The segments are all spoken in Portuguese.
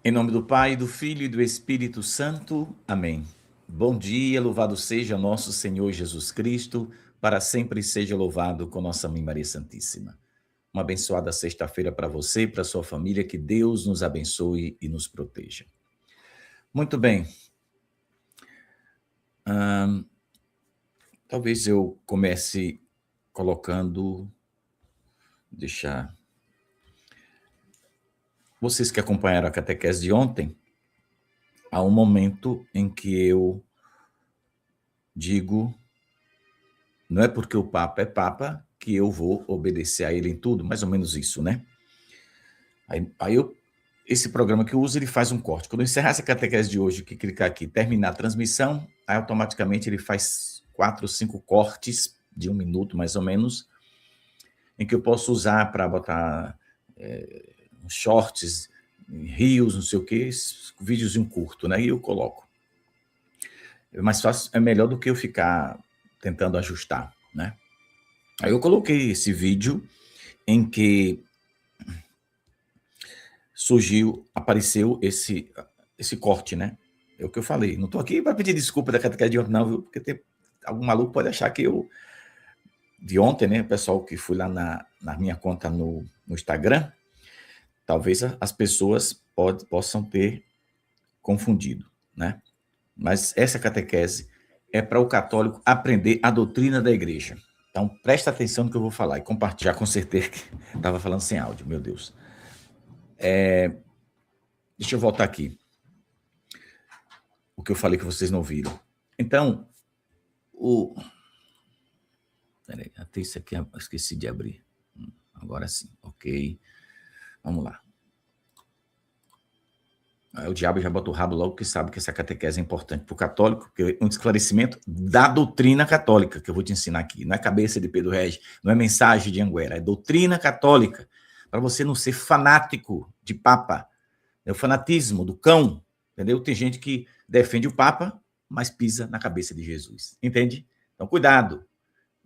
Em nome do Pai, do Filho e do Espírito Santo. Amém. Bom dia, louvado seja nosso Senhor Jesus Cristo, para sempre seja louvado com nossa Mãe Maria Santíssima. Uma abençoada sexta-feira para você e para sua família, que Deus nos abençoe e nos proteja. Muito bem. Talvez eu comece colocando, deixar vocês que acompanharam a catequese de ontem, há um momento em que eu digo, não é porque o Papa é Papa que eu vou obedecer a ele em tudo, mais ou menos isso, né? Esse programa que eu uso, ele faz um corte. Quando eu encerrar essa catequese de hoje, que clicar aqui, terminar a transmissão, aí automaticamente ele faz 4 ou 5 cortes de 1 minuto, mais ou menos, em que eu posso usar para botar shorts, reels, não sei o quê, vídeos em curto, né? E eu coloco. É mais fácil, é melhor do que eu ficar tentando ajustar, né? Aí eu coloquei esse vídeo em que apareceu esse corte, né? É o que eu falei. Não estou aqui para pedir desculpa da catequese de ontem, não, viu? Porque algum maluco pode achar que eu... De ontem, né? O pessoal que foi lá na minha conta no Instagram, talvez as pessoas possam ter confundido, né? Mas essa catequese é para o católico aprender a doutrina da igreja. Então, presta atenção no que eu vou falar e compartilhar com certeza que estava falando sem áudio, meu Deus. Deixa eu voltar aqui. O que eu falei que vocês não viram. Então, Peraí, até isso aqui eu esqueci de abrir. Agora sim, ok. Vamos lá. Aí o diabo já bota o rabo logo que sabe que essa catequese é importante para o católico, porque é um esclarecimento da doutrina católica que eu vou te ensinar aqui. Não é cabeça de Pedro Regis, não é mensagem de Anguera, é doutrina católica, para você não ser fanático de Papa. É o fanatismo do cão, entendeu? Tem gente que defende o Papa, mas pisa na cabeça de Jesus, entende? Então, cuidado.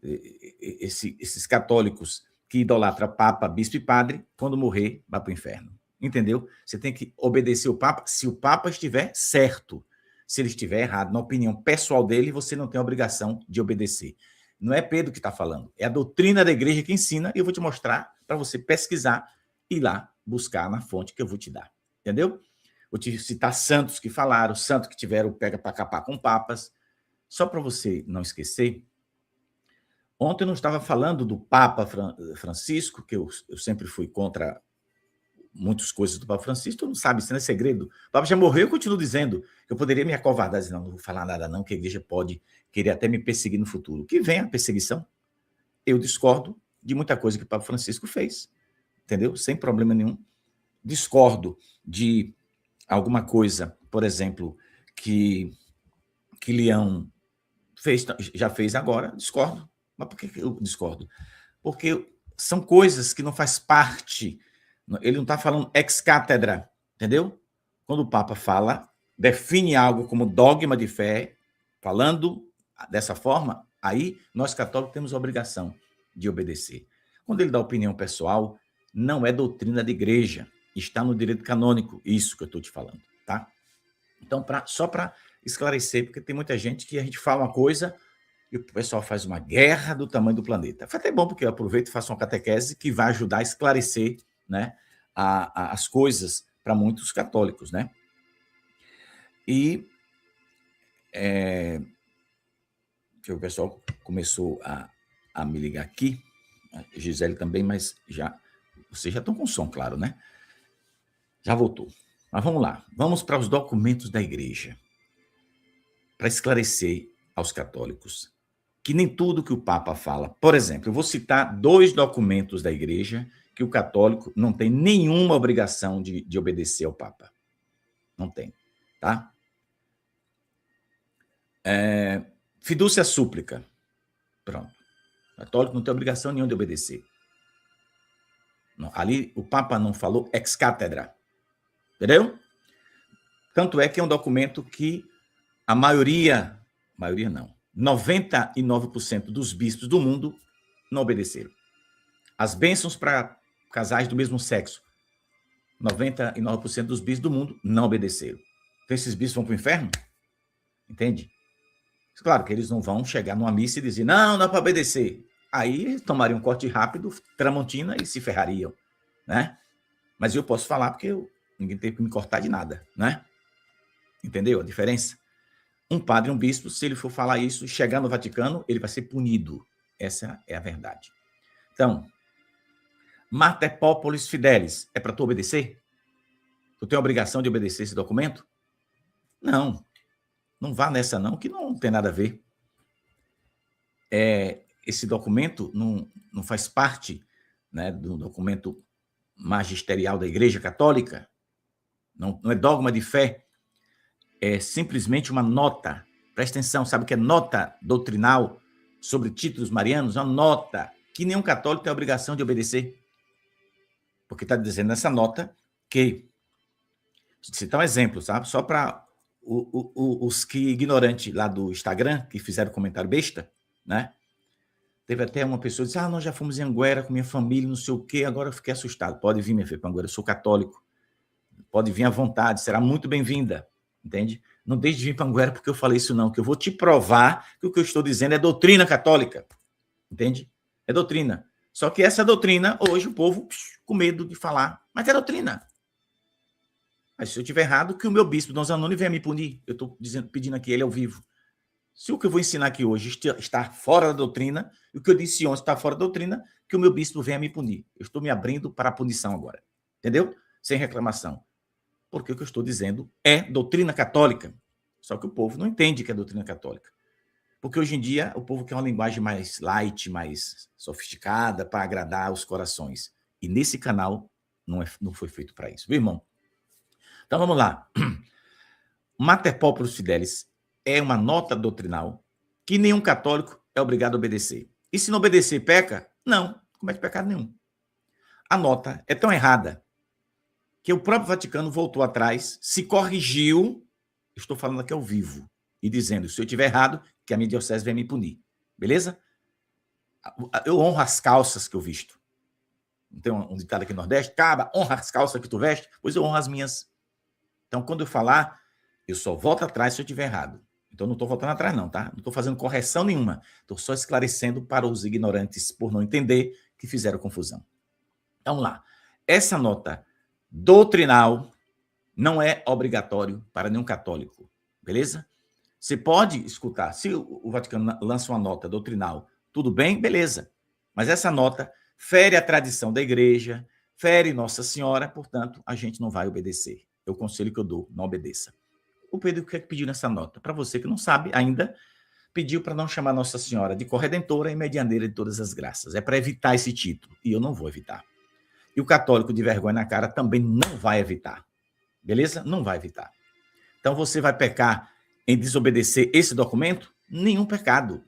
Esses católicos que idolatram Papa, Bispo e Padre, quando morrer, vai para o inferno. Entendeu? Você tem que obedecer o Papa se o Papa estiver certo. Se ele estiver errado, na opinião pessoal dele, você não tem a obrigação de obedecer. Não é Pedro que está falando, é a doutrina da igreja que ensina, e eu vou te mostrar para você pesquisar e ir lá buscar na fonte que eu vou te dar. Entendeu? Vou te citar santos que falaram, santos que tiveram pega para capar com papas. Só para você não esquecer, ontem eu não estava falando do Papa Francisco, que eu sempre fui contra muitas coisas do Papa Francisco, todo mundo sabe, isso não é segredo. O Papa já morreu, eu continuo dizendo que eu poderia me acovardar, dizer, não vou falar nada não, que a igreja pode querer até me perseguir no futuro. Que venha a perseguição. Eu discordo de muita coisa que o Papa Francisco fez, entendeu? Sem problema nenhum. Discordo de alguma coisa, por exemplo, que Leão já fez agora, discordo. Mas por que eu discordo? Porque são coisas que não faz parte. Ele não está falando ex cátedra, entendeu? Quando o Papa fala, define algo como dogma de fé, falando dessa forma, aí nós católicos temos a obrigação de obedecer. Quando ele dá opinião pessoal, não é doutrina da igreja, está no direito canônico, isso que eu estou te falando, tá? Então, só para esclarecer, porque tem muita gente que a gente fala uma coisa e o pessoal faz uma guerra do tamanho do planeta. Foi até bom, porque eu aproveito e faço uma catequese que vai ajudar a esclarecer, né, as coisas para muitos católicos, né? E que o pessoal começou a me ligar aqui, a Gisele também, mas vocês já estão com som, claro, né? Já voltou. Mas vamos lá, vamos para os documentos da igreja, para esclarecer aos católicos que nem tudo que o Papa fala. Por exemplo, eu vou citar 2 documentos da igreja que o católico não tem nenhuma obrigação de obedecer ao Papa. Não tem, tá? Fidúcia súplica. Pronto. O católico não tem obrigação nenhuma de obedecer. Não, ali o Papa não falou ex cátedra. Entendeu? Tanto é que é um documento que a maioria não, 99% dos bispos do mundo não obedeceram. As bênçãos para casais do mesmo sexo, 99% dos bispos do mundo não obedeceram. Então, esses bispos vão para o inferno? Entende? Claro que eles não vão chegar numa missa e dizer, não, não é para obedecer. Aí tomariam um corte rápido, Tramontina, e se ferrariam, né? Mas eu posso falar porque ninguém tem que me cortar de nada, né? Entendeu a diferença? Um padre, um bispo, se ele for falar isso, chegar no Vaticano, ele vai ser punido. Essa é a verdade. Então, Mater Populis Fidelis, é para tu obedecer? Tu tem a obrigação de obedecer esse documento? Não. Não vá nessa não, que não tem nada a ver. Esse documento não faz parte, né, do documento magisterial da Igreja Católica. Não é dogma de fé. É simplesmente uma nota. Presta atenção, sabe o que é nota doutrinal sobre títulos marianos? Uma nota que nenhum católico tem a obrigação de obedecer. Porque está dizendo nessa nota que... Vou citar um exemplo, sabe? Só para os que ignorantes lá do Instagram, que fizeram comentário besta, né? Teve até uma pessoa que disse, nós já fomos em Anguera com minha família, não sei o quê, agora eu fiquei assustado. Pode vir, minha filha, para Anguera, eu sou católico. Pode vir à vontade, será muito bem-vinda, entende? Não deixe de vir para Anguera porque eu falei isso não, que eu vou te provar que o que eu estou dizendo é doutrina católica, entende? É doutrina. Só que essa doutrina, hoje o povo com medo de falar, mas é doutrina. Mas se eu estiver errado, que o meu bispo, Dom Zanoni, venha me punir. Eu estou pedindo aqui ele ao vivo. Se o que eu vou ensinar aqui hoje está fora da doutrina, e o que eu disse ontem está fora da doutrina, que o meu bispo venha me punir. Eu estou me abrindo para a punição agora. Entendeu? Sem reclamação. Porque o que eu estou dizendo é doutrina católica. Só que o povo não entende que é doutrina católica. Porque hoje em dia o povo quer uma linguagem mais light, mais sofisticada, para agradar os corações. E nesse canal não foi feito para isso. Viu, irmão? Então vamos lá. Mater Populis Fidelis é uma nota doutrinal que nenhum católico é obrigado a obedecer. E se não obedecer, peca? Não, não comete pecado nenhum. A nota é tão errada que o próprio Vaticano voltou atrás, se corrigiu, estou falando aqui ao vivo, e dizendo, se eu estiver errado, que a minha diocese venha me punir. Beleza? Eu honro as calças que eu visto. Não tem um ditado aqui no Nordeste? Caba, honra as calças que tu veste? Pois eu honro as minhas. Então, quando eu falar, eu só volto atrás se eu estiver errado. Então, não estou voltando atrás, não, tá? Não estou fazendo correção nenhuma. Estou só esclarecendo para os ignorantes, por não entender, que fizeram confusão. Então, vamos lá. Essa nota doutrinal não é obrigatório para nenhum católico, beleza? Você pode escutar. Se o Vaticano lança uma nota doutrinal, tudo bem, beleza. Mas essa nota fere a tradição da igreja, fere Nossa Senhora, portanto, a gente não vai obedecer. É o conselho que eu dou, não obedeça. O Pedro, o que é que pediu nessa nota? Para você que não sabe ainda, pediu para não chamar Nossa Senhora de corredentora e medianeira de todas as graças. É para evitar esse título, e eu não vou evitar. E o católico de vergonha na cara também não vai evitar. Beleza? Não vai evitar. Então você vai pecar em desobedecer esse documento? Nenhum pecado.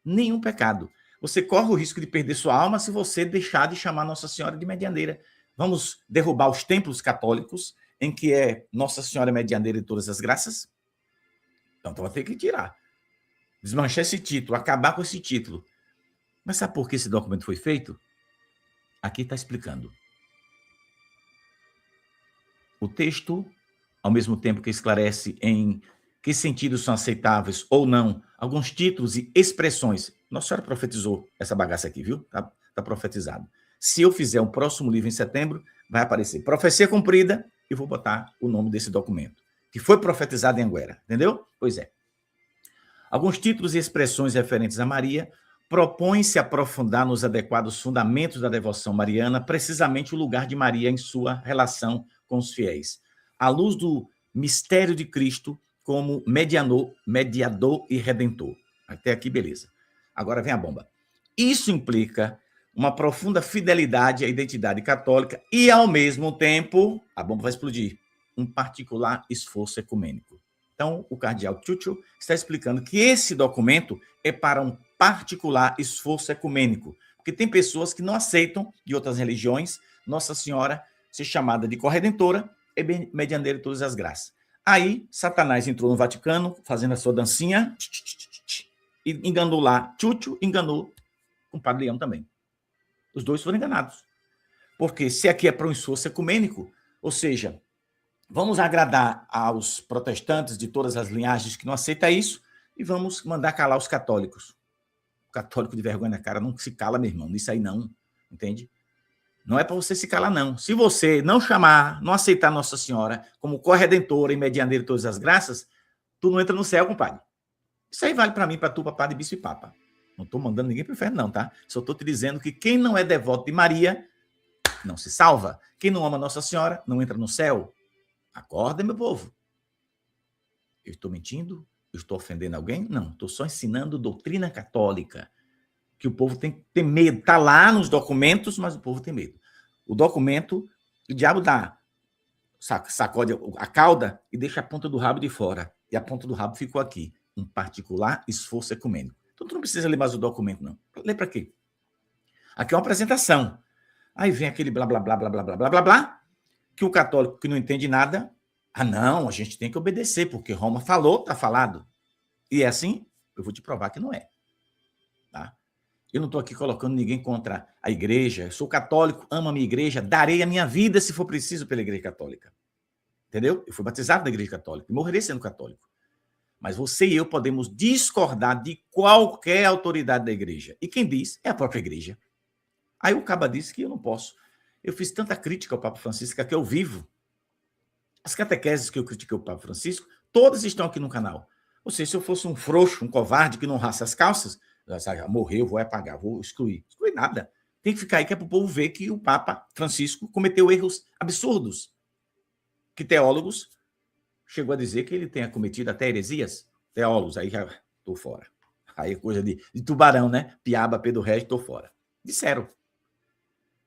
Nenhum pecado. Você corre o risco de perder sua alma se você deixar de chamar Nossa Senhora de medianeira. Vamos derrubar os templos católicos em que é Nossa Senhora medianeira de todas as graças? Então vai ter que tirar. Desmanchar esse título, acabar com esse título. Mas sabe por que esse documento foi feito? Aqui está explicando. O texto, ao mesmo tempo que esclarece em que sentidos são aceitáveis ou não alguns títulos e expressões. Nossa Senhora profetizou essa bagaça aqui, viu? Tá profetizado. Se eu fizer um próximo livro em setembro, vai aparecer profecia cumprida e vou botar o nome desse documento, que foi profetizado em Anguera, entendeu? Pois é. Alguns títulos e expressões referentes a Maria propõem-se aprofundar nos adequados fundamentos da devoção mariana, precisamente o lugar de Maria em sua relação com os fiéis, à luz do mistério de Cristo como mediador e redentor. Até aqui, beleza. Agora vem a bomba. Isso implica uma profunda fidelidade à identidade católica e, ao mesmo tempo, a bomba vai explodir, um particular esforço ecumênico. Então, o cardeal Chuchu está explicando que esse documento é para um particular esforço ecumênico, porque tem pessoas que não aceitam, de outras religiões, Nossa Senhora ser chamada de corredentora e medianeira de todas as graças. Aí, Satanás entrou no Vaticano, fazendo a sua dancinha, e enganou lá. Chuchu enganou com o Padre Leão também. Os dois foram enganados. Porque se aqui é para um esforço ecumênico, Ou seja, vamos agradar aos protestantes de todas as linhagens que não aceitam isso e vamos mandar calar os católicos. O católico de vergonha na cara não se cala, meu irmão. Isso aí não, entende? Não é para você se calar, não. Se você não chamar, não aceitar Nossa Senhora como corredentora e medianeira de todas as graças, tu não entra no céu, compadre. Isso aí vale para mim, para tu, para padre, bispo e papa. Não estou mandando ninguém para o inferno, não, tá? Só estou te dizendo que quem não é devoto de Maria não se salva. Quem não ama Nossa Senhora não entra no céu. Acorda, meu povo. Eu estou mentindo? Eu estou ofendendo alguém? Não, estou só ensinando doutrina católica. Que o povo tem que ter medo. Está lá nos documentos, mas o povo tem medo. O documento, o diabo dá, sacode a cauda e deixa a ponta do rabo de fora. E a ponta do rabo ficou aqui. Um particular esforço ecumênico. Então, tu não precisa ler mais o documento, não. Lê para quê? Aqui é uma apresentação. Aí vem aquele blá, blá, blá, blá, blá, blá, blá, blá, blá, que o católico que não entende nada, não, a gente tem que obedecer, porque Roma falou, está falado. E é assim, eu vou te provar que não é. Tá? Eu não estou aqui colocando ninguém contra a igreja. Eu sou católico, amo a minha igreja, darei a minha vida, se for preciso, pela igreja católica. Entendeu? Eu fui batizado na igreja católica e morrerei sendo católico. Mas você e eu podemos discordar de qualquer autoridade da igreja. E quem diz é a própria igreja. Aí o Caba disse que eu não posso. Eu fiz tanta crítica ao Papa Francisco que eu vivo. As catequeses que eu critiquei o Papa Francisco, todas estão aqui no canal. Ou seja, se eu fosse um frouxo, um covarde que não raça as calças, morreu, vou apagar, vou excluir. Excluir nada. Tem que ficar aí que é para o povo ver que o Papa Francisco cometeu erros absurdos. Que teólogos chegou a dizer que ele tenha cometido até heresias. Teólogos, aí já estou fora. Aí é coisa de tubarão, né? Piaba, Pedro Regis, estou fora. Disseram.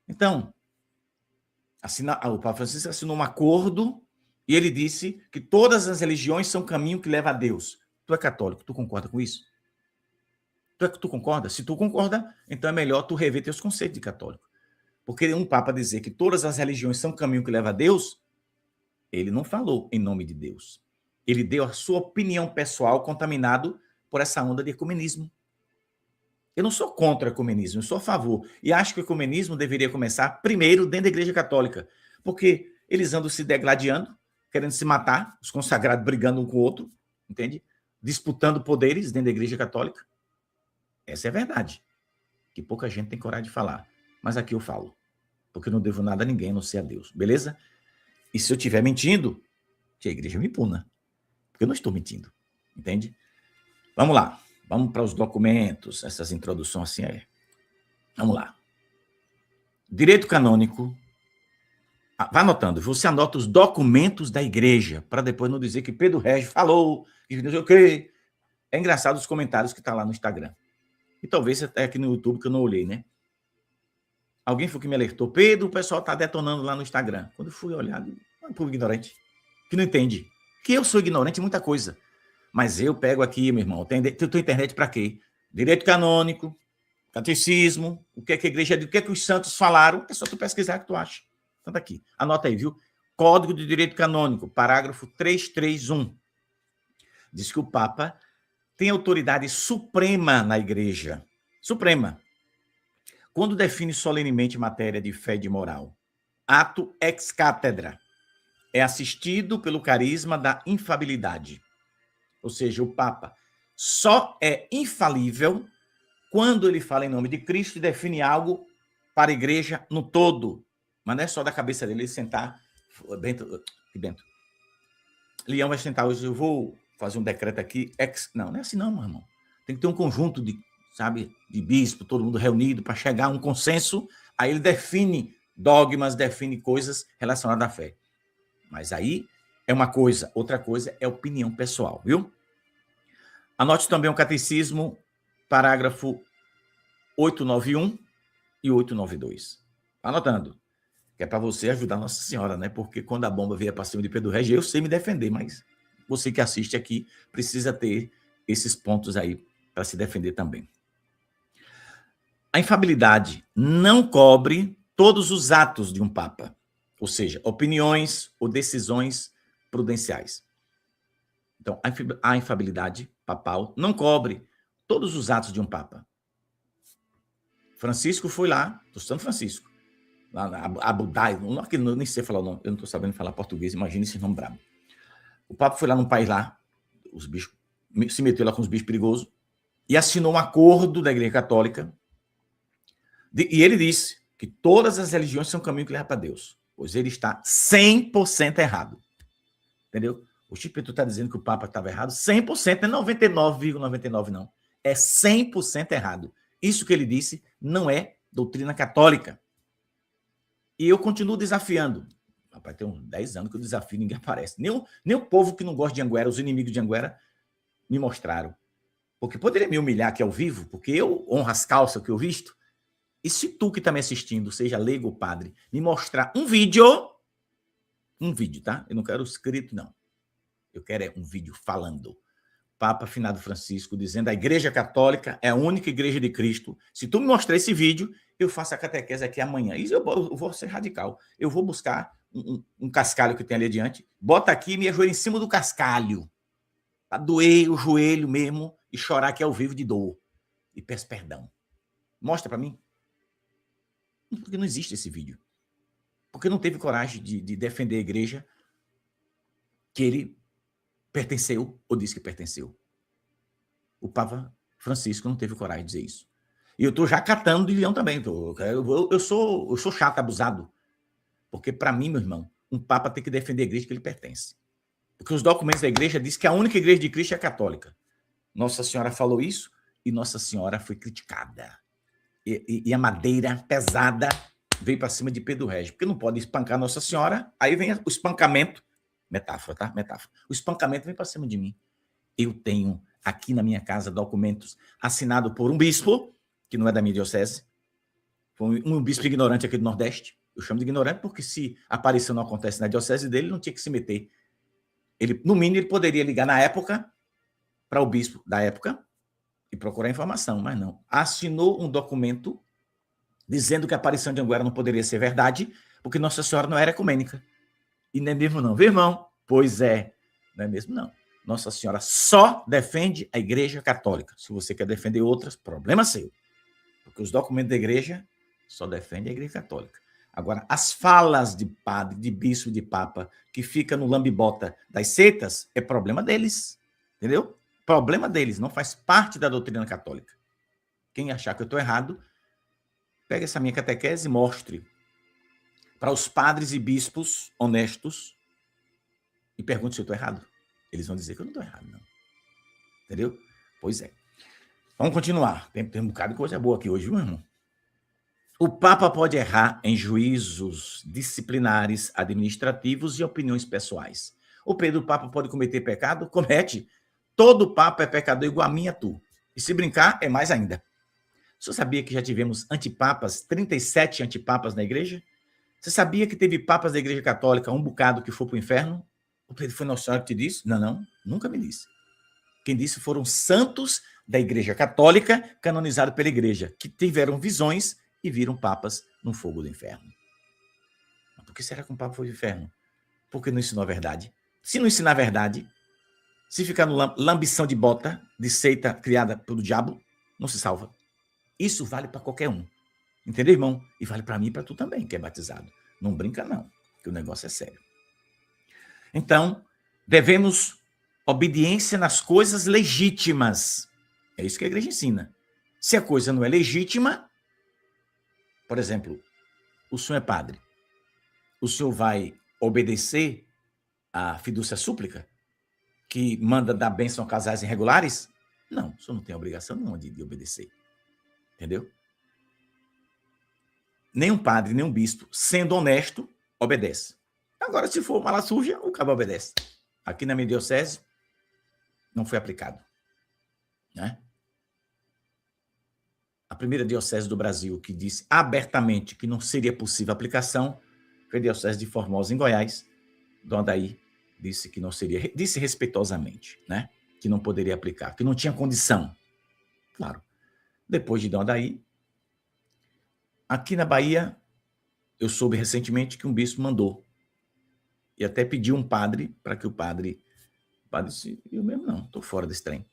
Então, o Papa Francisco assinou um acordo e ele disse que todas as religiões são caminho que leva a Deus. Tu é católico, tu concorda com isso? Tu concorda? Se tu concorda, então é melhor tu rever teus conceitos de católico. Porque um Papa dizer que todas as religiões são caminho que leva a Deus, ele não falou em nome de Deus. Ele deu a sua opinião pessoal contaminado por essa onda de ecumenismo. Eu não sou contra o ecumenismo, eu sou a favor. E acho que o ecumenismo deveria começar primeiro dentro da Igreja Católica. Porque eles andam se degladiando, querendo se matar, os consagrados brigando um com o outro, entende? Disputando poderes dentro da Igreja Católica. Essa é a verdade. Que pouca gente tem coragem de falar. Mas aqui eu falo. Porque eu não devo nada a ninguém, a não ser a Deus. Beleza? E se eu estiver mentindo, que a igreja me puna. Porque eu não estou mentindo. Entende? Vamos lá. Vamos para os documentos. Essas introduções assim é. Vamos lá. Direito canônico. Vá anotando. Você anota os documentos da igreja, para depois não dizer que Pedro Regis falou, que não sei o quê. É engraçado os comentários que estão lá no Instagram. E talvez até aqui no YouTube, que eu não olhei, né? Alguém foi que me alertou. Pedro, o pessoal está detonando lá no Instagram. Quando eu fui olhar, um povo ignorante, que não entende. Que eu sou ignorante em muita coisa. Mas eu pego aqui, meu irmão, tem tua internet para quê? Direito canônico, catecismo, o que é que a igreja diz, o que é que os santos falaram, é só tu pesquisar que tu acha. Então tá aqui. Anota aí, viu? Código de Direito Canônico, parágrafo 331. Diz que o Papa tem autoridade suprema na igreja. Suprema. Quando define solenemente matéria de fé e de moral, ato ex cátedra, é assistido pelo carisma da infalibilidade. Ou seja, o Papa só é infalível quando ele fala em nome de Cristo e define algo para a igreja no todo. Mas não é só da cabeça dele sentar. Bento. Leão vai sentar hoje, eu vou fazer um decreto aqui. Não é assim não, meu irmão. Tem que ter um conjunto de, sabe, de bispo, todo mundo reunido para chegar a um consenso. Aí ele define dogmas, define coisas relacionadas à fé. Mas aí é uma coisa. Outra coisa é opinião pessoal, viu? Anote também o catecismo, parágrafo 891 e 892. Anotando. Que é para você ajudar Nossa Senhora, né? Porque quando a bomba vier para cima de Pedro Regis, eu sei me defender, mas você que assiste aqui precisa ter esses pontos aí para se defender também. A infalibilidade não cobre todos os atos de um Papa, ou seja, opiniões ou decisões prudenciais. Então, a infalibilidade papal não cobre todos os atos de um Papa. Francisco foi lá, do Santo Francisco, lá na Abu Dhabi, eu nem sei falar o nome, eu não estou sabendo falar português, imagina esse nome brabo. O Papa foi lá num país lá, os bichos, se meteu lá com os bichos perigosos, e assinou um acordo da Igreja Católica, e ele disse que todas as religiões são um caminho que leva para Deus, pois ele está 100% errado. Entendeu? O Chipetu está dizendo que o Papa estava errado, 100%, não é 99,99 não. É 100% errado. Isso que ele disse não é doutrina católica. E eu continuo desafiando. Rapaz, tem uns 10 anos que eu desafio, ninguém aparece. Nem o povo que não gosta de Anguera, os inimigos de Anguera, me mostraram. Porque poderia me humilhar aqui ao vivo, porque eu honro as calças que eu visto. E se tu que está me assistindo, seja leigo ou padre, me mostrar um vídeo, tá? Eu não quero escrito, não. Eu quero um vídeo falando. Papa Finado Francisco dizendo a Igreja Católica é a única igreja de Cristo. Se tu me mostrar esse vídeo, eu faço a catequese aqui amanhã. Isso eu vou ser radical. Eu vou buscar um cascalho que tem ali adiante, bota aqui e me ajoelho em cima do cascalho, para doer o joelho mesmo e chorar aqui ao vivo de dor. E peço perdão. Mostra para mim. Porque não existe esse vídeo. Porque não teve coragem de defender a igreja que ele pertenceu ou disse que pertenceu. O Papa Francisco não teve coragem de dizer isso. E eu estou já catando de leão também. Eu sou chato, abusado. Porque, para mim, meu irmão, um Papa tem que defender a igreja que ele pertence. Porque os documentos da igreja dizem que a única igreja de Cristo é a católica. Nossa Senhora falou isso e Nossa Senhora foi criticada. E a madeira pesada veio para cima de Pedro Régio. Porque não pode espancar Nossa Senhora, aí vem o espancamento. Metáfora, tá? Metáfora. O espancamento vem para cima de mim. Eu tenho aqui na minha casa documentos assinados por um bispo, que não é da minha diocese, foi um bispo ignorante aqui do Nordeste. Eu chamo de ignorante porque se a aparição não acontece na diocese dele, não tinha que se meter. Ele, no mínimo, ele poderia ligar na época para o bispo da época e procurar informação, mas não. Assinou um documento dizendo que a aparição de Anguera não poderia ser verdade, porque Nossa Senhora não era ecumênica. E não é mesmo não, viu, irmão? Pois é, não é mesmo não. Nossa Senhora só defende a Igreja Católica. Se você quer defender outras, problema seu. Porque os documentos da Igreja só defendem a Igreja Católica. Agora, as falas de padre, de bispo, de papa, que fica no lambibota das seitas, é problema deles. Entendeu? Problema deles, não faz parte da doutrina católica. Quem achar que eu estou errado, pega essa minha catequese e mostre para os padres e bispos honestos e pergunte se eu estou errado. Eles vão dizer que eu não estou errado, não. Entendeu? Pois é. Vamos continuar. Tem um bocado de coisa boa aqui hoje, viu, irmão? O Papa pode errar em juízos disciplinares, administrativos e opiniões pessoais. O Pedro, o Papa pode cometer pecado? Comete. Todo Papa é pecador igual a mim e a tu. E se brincar, é mais ainda. Você sabia que já tivemos antipapas, 37 antipapas na igreja? Você sabia que teve papas da Igreja Católica, um bocado que foi para o inferno? O Pedro foi Nossa Senhora que te disse? Não, nunca me disse. Quem disse foram santos da Igreja Católica, canonizados pela Igreja, que tiveram visões e viram papas no fogo do inferno. Mas por que será que um papa foi do inferno? Porque não ensinou a verdade. Se não ensinar a verdade, se ficar no lambição de bota, de seita criada pelo diabo, não se salva. Isso vale para qualquer um. Entendeu, irmão? E vale para mim e para tu também, que é batizado. Não brinca, não, que o negócio é sério. Então, devemos obediência nas coisas legítimas. É isso que a igreja ensina. Se a coisa não é legítima, por exemplo, o senhor é padre, o senhor vai obedecer à fidúcia súplica, que manda dar bênção a casais irregulares? Não, o senhor não tem obrigação nenhuma de obedecer. Entendeu? Nem um padre, nem um bispo, sendo honesto, obedece. Agora, se for mala suja, o cabo obedece. Aqui na minha diocese, não foi aplicado. Né? A primeira diocese do Brasil que disse abertamente que não seria possível a aplicação foi a diocese de Formosa, em Goiás. Dona Daí disse que não seria, disse respeitosamente, né? Que não poderia aplicar, que não tinha condição. Claro. Depois de Dona Daí, aqui na Bahia, eu soube recentemente que um bispo mandou. E até pediu um padre para que o padre disse, eu mesmo não, estou fora desse trem.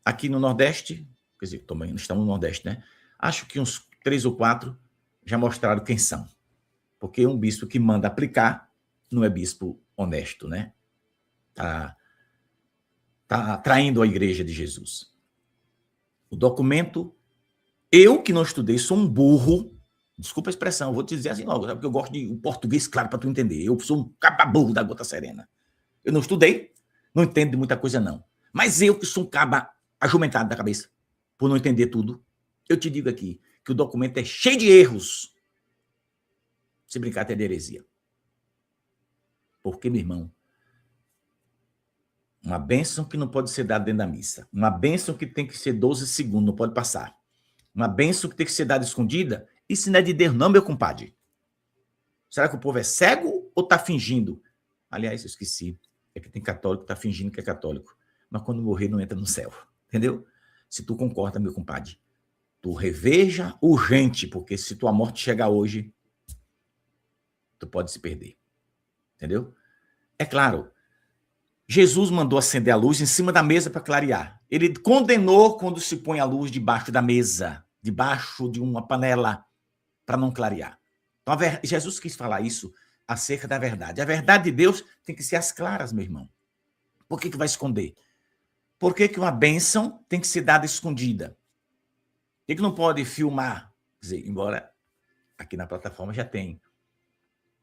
Aqui no Nordeste, quer dizer, também estamos no Nordeste, né? Acho que uns 3 ou 4 já mostraram quem são. Porque um bispo que manda aplicar não é bispo honesto, né? Tá traindo a igreja de Jesus. O documento, eu que não estudei, sou um burro, desculpa a expressão, vou te dizer assim logo, porque eu gosto de um português claro para tu entender. Eu sou um caba-burro da Gota Serena. Eu não estudei, não entendo de muita coisa não. Mas eu que sou um caba ajumentado da cabeça, por não entender tudo, eu te digo aqui que o documento é cheio de erros. Se brincar até de heresia. Porque, meu irmão, uma bênção que não pode ser dada dentro da missa. Uma bênção que tem que ser 12 segundos, não pode passar. Uma bênção que tem que ser dada escondida. Isso não é de Deus, não, meu compadre. Será que o povo é cego ou está fingindo? Aliás, eu esqueci. É que tem católico que está fingindo que é católico. Mas quando morrer, não entra no céu. Entendeu? Se tu concorda, meu compadre, tu reveja urgente, porque se tua morte chegar hoje, tu pode se perder. Entendeu? É claro, Jesus mandou acender a luz em cima da mesa para clarear. Ele condenou quando se põe a luz debaixo da mesa, debaixo de uma panela, para não clarear. Então, Jesus quis falar isso acerca da verdade. A verdade de Deus tem que ser às claras, meu irmão. Por que vai esconder? Por que uma bênção tem que ser dada escondida? Por que não pode filmar? Quer dizer, embora aqui na plataforma já tem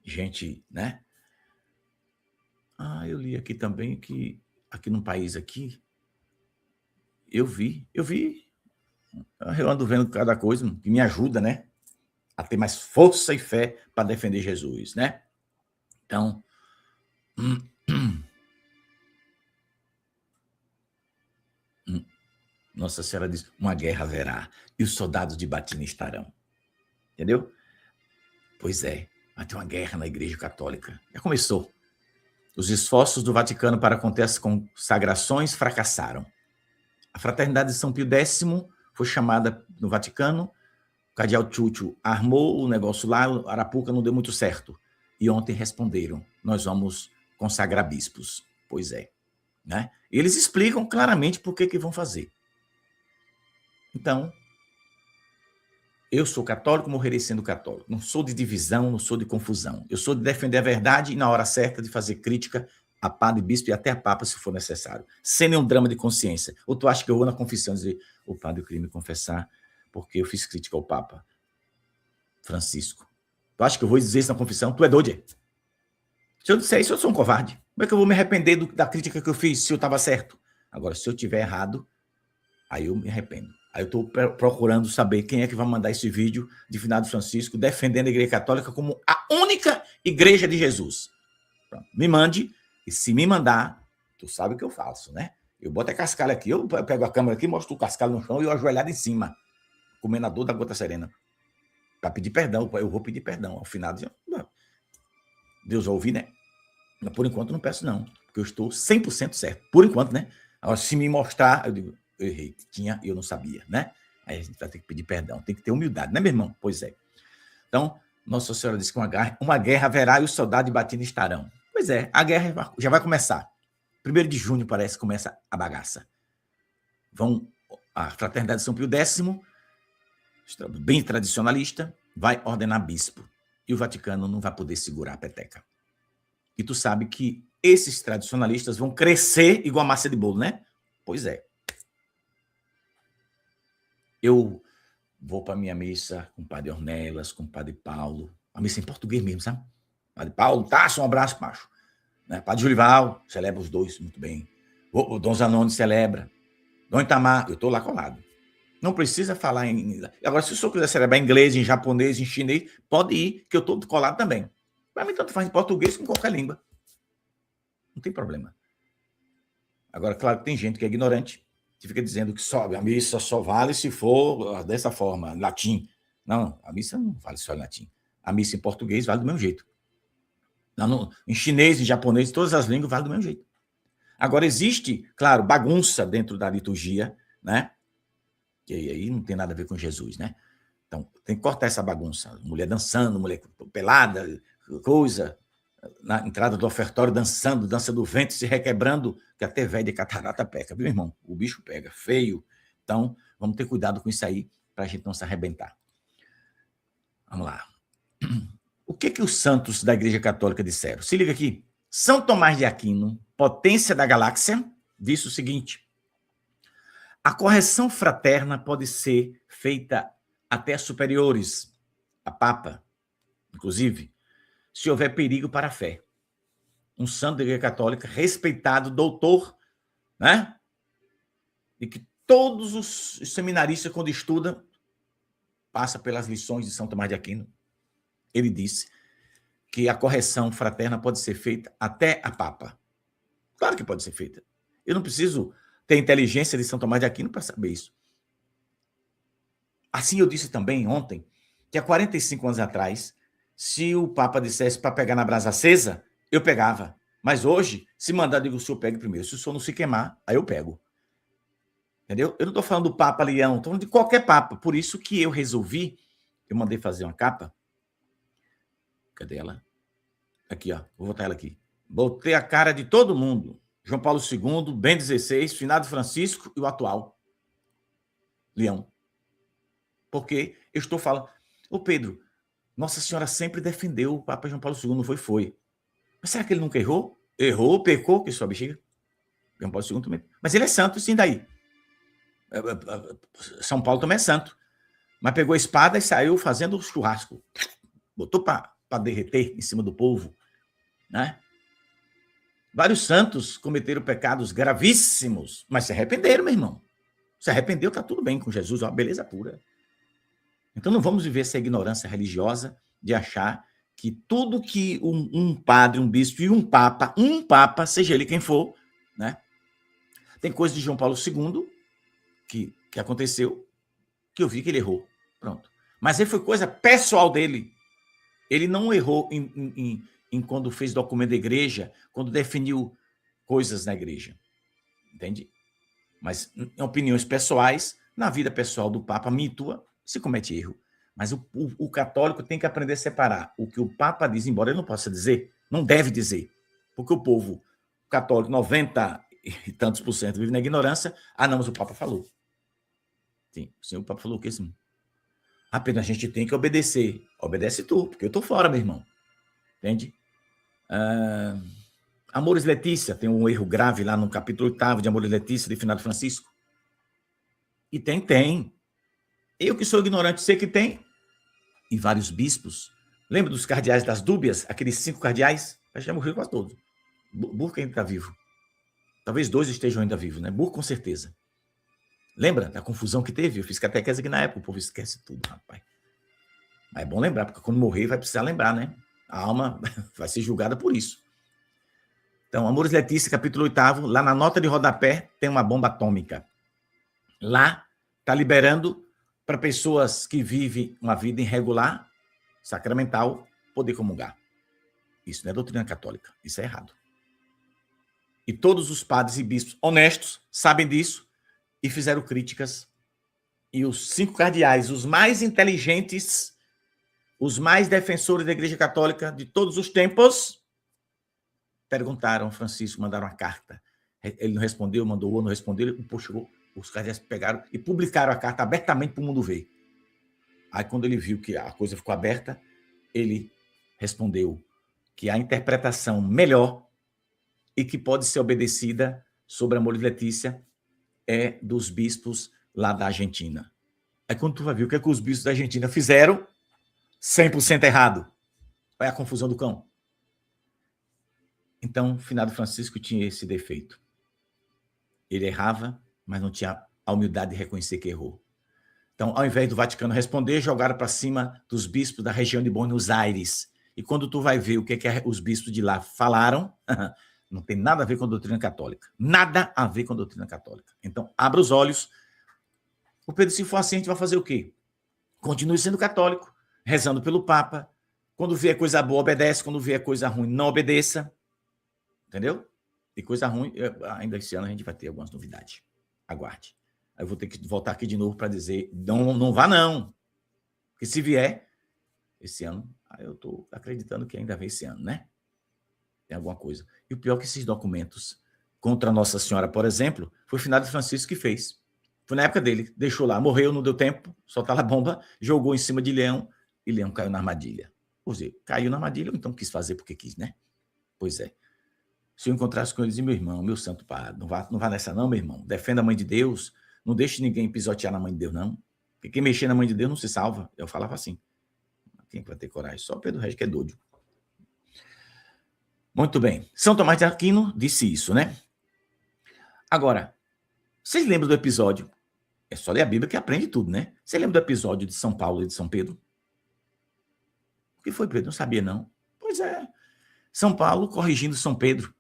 gente, né? Eu li aqui também que aqui num país aqui, eu vi, eu ando vendo cada coisa que me ajuda, né? A ter mais força e fé para defender Jesus, né? Então, Nossa Senhora diz, uma guerra haverá e os soldados de batina estarão. Entendeu? Pois é, vai ter uma guerra na Igreja Católica. Já começou. Os esforços do Vaticano para conter as consagrações fracassaram. A Fraternidade de São Pio X foi chamada no Vaticano, o cardeal Chucho armou o negócio lá, o Arapuca não deu muito certo. E ontem responderam, nós vamos consagrar bispos. Pois é. Né? Eles explicam claramente por que vão fazer. Então, eu sou católico, morrerei sendo católico. Não sou de divisão, não sou de confusão. Eu sou de defender a verdade e, na hora certa, de fazer crítica a padre, bispo e até a papa, se for necessário. Sem nenhum drama de consciência. Ou tu acha que eu vou na confissão dizer, o padre, eu queria me confessar porque eu fiz crítica ao papa Francisco. Tu acha que eu vou dizer isso na confissão? Tu é doido? Se eu disser isso, eu sou um covarde. Como é que eu vou me arrepender da crítica que eu fiz se eu estava certo? Agora, se eu tiver errado, aí eu me arrependo. Aí eu estou procurando saber quem é que vai mandar esse vídeo de finado Francisco defendendo a Igreja Católica como a única igreja de Jesus. Pronto. Me mande, e se me mandar, tu sabe o que eu faço, né? Eu boto a cascalho aqui, eu pego a câmera aqui, mostro o cascalho no chão e eu ajoelhado em cima, comendo a dor da Gota Serena. Para pedir perdão, eu vou pedir perdão. Ao final, Deus vai ouvir, né? Mas por enquanto não peço não, porque eu estou 100% certo. Por enquanto, né? Agora, se me mostrar, eu digo, eu errei, tinha e eu não sabia, né? Aí a gente vai ter que pedir perdão, tem que ter humildade, né, meu irmão? Pois é. Então, Nossa Senhora disse que uma guerra haverá e os soldados de batina estarão. Pois é, a guerra já vai começar. 1º de junho, parece que começa a bagaça. A Fraternidade de São Pio X, bem tradicionalista, vai ordenar bispo. E o Vaticano não vai poder segurar a peteca. E tu sabe que esses tradicionalistas vão crescer igual a massa de bolo, né? Pois é. Eu vou para minha missa com o padre Ornelas, com o padre Paulo. A missa em português mesmo, sabe? Padre Paulo, Tasso, um abraço, macho. Né? Padre Jurival, celebra os dois muito bem. O Dom Zanoni celebra. Dom Itamar, eu estou lá colado. Não precisa falar em... Agora, se o senhor quiser celebrar em inglês, em japonês, em chinês, pode ir, que eu estou colado também. Para mim, tanto faz em português como em qualquer língua. Não tem problema. Agora, claro que tem gente que é ignorante, que fica dizendo que a missa só vale se for dessa forma, latim. Não, a missa não vale só em latim. A missa em português vale do mesmo jeito. Em chinês, em japonês, todas as línguas vale do mesmo jeito. Agora, existe, claro, bagunça dentro da liturgia, né? Que aí não tem nada a ver com Jesus, né? Então, tem que cortar essa bagunça. Mulher dançando, mulher pelada, coisa... Na entrada do ofertório, dançando, dança do vento, se requebrando, que até velho de catarata peca, viu, irmão? O bicho pega, feio. Então, vamos ter cuidado com isso aí, para a gente não se arrebentar. Vamos lá. que os santos da Igreja Católica disseram? Se liga aqui. São Tomás de Aquino, potência da galáxia, disse o seguinte: a correção fraterna pode ser feita até superiores, a Papa, inclusive, se houver perigo para a fé. Um santo da Igreja Católica, respeitado, doutor, né? E que todos os seminaristas, quando estudam, passam pelas lições de São Tomás de Aquino. Ele disse que a correção fraterna pode ser feita até a Papa. Claro que pode ser feita. Eu não preciso ter inteligência de São Tomás de Aquino para saber isso. Assim, eu disse também ontem que há 45 anos atrás, se o Papa dissesse para pegar na brasa acesa, eu pegava. Mas hoje, se mandar, eu digo, o senhor pegue primeiro. Se o senhor não se queimar, aí eu pego. Entendeu? Eu não estou falando do Papa Leão, estou falando de qualquer Papa. Por isso que eu resolvi, eu mandei fazer uma capa. Cadê ela? Aqui, ó. Vou botar ela aqui. Botei a cara de todo mundo. João Paulo II, Bento XVI, Finado Francisco e o atual Leão. Porque eu estou falando... Ô Pedro, Nossa Senhora sempre defendeu o Papa João Paulo II, não foi? Foi. Mas será que ele nunca errou? Errou, pecou, que sua bexiga. João Paulo II também. Mas ele é santo, sim, daí. São Paulo também é santo. Mas pegou a espada e saiu fazendo churrasco. Botou para derreter em cima do povo. Né? Vários santos cometeram pecados gravíssimos, mas se arrependeram, meu irmão. Se arrependeu, tá tudo bem com Jesus, é uma beleza pura. Então não vamos viver essa ignorância religiosa de achar que tudo que um padre, um bispo e um papa, seja ele quem for, né? Tem coisa de João Paulo II que aconteceu, que eu vi que ele errou. Pronto. Mas aí foi coisa pessoal dele. Ele não errou em quando fez documento da igreja, quando definiu coisas na igreja. Entende? Mas em opiniões pessoais, na vida pessoal do Papa, minha e tua, se comete erro. Mas o católico tem que aprender a separar o que o Papa diz, embora ele não possa dizer, não deve dizer. Porque o povo católico, 90 e tantos por cento, vive na ignorância. Ah, não, mas o Papa falou. Sim, o senhor Papa falou o quê, sim? Apenas a gente tem que obedecer. Obedece tu, porque eu estou fora, meu irmão. Entende? Amores Letícia, tem um erro grave lá no capítulo 8 de Amores Letícia, de Finado Francisco. E tem. Eu que sou ignorante, sei que tem. E vários bispos. Lembra dos cardeais das dúbias? Aqueles 5 cardeais? Já morreram quase todos. Burke ainda está vivo. Talvez 2 estejam ainda vivos, né? Burke com certeza. Lembra da confusão que teve? Eu fiz catequese aqui na época, o povo esquece tudo, rapaz. Mas é bom lembrar, porque quando morrer vai precisar lembrar, né? A alma vai ser julgada por isso. Então, Amores Letícia, capítulo 8, lá na nota de rodapé tem uma bomba atômica. Lá está liberando para pessoas que vivem uma vida irregular, sacramental, poder comungar. Isso não é doutrina católica, isso é errado. E todos os padres e bispos honestos sabem disso e fizeram críticas. E os 5 cardeais, os mais inteligentes, os mais defensores da Igreja Católica de todos os tempos, perguntaram a Francisco, mandaram uma carta. Ele não respondeu, mandou o outro, não respondeu, os cardeais pegaram e publicaram a carta abertamente para o mundo ver. Aí, quando ele viu que a coisa ficou aberta, ele respondeu que a interpretação melhor e que pode ser obedecida sobre Amores Letícia é dos bispos lá da Argentina. Aí, quando tu vai ver o que é que os bispos da Argentina fizeram, 100% errado. Olha a confusão do cão. Então, Finado Francisco tinha esse defeito. Ele errava, mas não tinha a humildade de reconhecer que errou. Então, ao invés do Vaticano responder, jogaram para cima dos bispos da região de Buenos Aires. E quando tu vai ver o que os bispos de lá falaram, não tem nada a ver com a doutrina católica. Nada a ver com a doutrina católica. Então, abra os olhos. O Pedro, se for assim, a gente vai fazer o quê? Continue sendo católico, rezando pelo Papa. Quando vier coisa boa, obedece. Quando vier coisa ruim, não obedeça. Entendeu? E coisa ruim, ainda esse ano a gente vai ter algumas novidades. Aguarde. Aí eu vou ter que voltar aqui de novo para dizer, não vá não. Porque se vier esse ano, eu estou acreditando que ainda vem esse ano, né? Tem alguma coisa. E o pior é que esses documentos contra Nossa Senhora, por exemplo, foi o Finado Francisco que fez. Foi na época dele. Deixou lá, morreu, não deu tempo, soltaram a bomba, jogou em cima de Leão e Leão caiu na armadilha. Quer dizer, caiu na armadilha, ou então quis fazer porque quis, né? Pois é. Se eu encontrasse com ele, dizia, meu irmão, meu santo padre, não vá nessa não, meu irmão. Defenda a mãe de Deus, não deixe ninguém pisotear na mãe de Deus, não. Porque quem mexer na mãe de Deus não se salva. Eu falava assim. Quem vai ter coragem? Só Pedro Regis que é doido. Muito bem. São Tomás de Aquino disse isso, né? Agora, vocês lembram do episódio? É só ler a Bíblia que aprende tudo, né? Você lembra do episódio de São Paulo e de São Pedro? O que foi, Pedro? Não sabia, não. Pois é. São Paulo corrigindo São Pedro.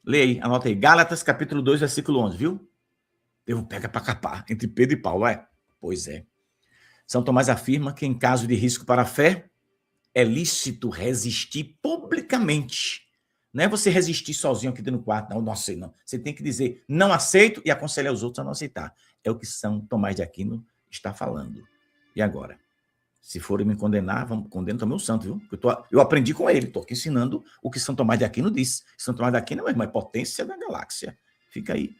Lê aí, anota aí. Gálatas, capítulo 2, versículo 11, viu? Deus pega para capar entre Pedro e Paulo, é? Pois é. São Tomás afirma que, em caso de risco para a fé, é lícito resistir publicamente. Não é você resistir sozinho aqui dentro do quarto, não sei, não. Você tem que dizer, não aceito, e aconselhar os outros a não aceitar. É o que São Tomás de Aquino está falando. E agora? Se forem me condenar, condeno também o santo, viu? Eu aprendi com ele, estou aqui ensinando o que São Tomás de Aquino disse. São Tomás de Aquino, meu irmão, é potência da galáxia. Fica aí.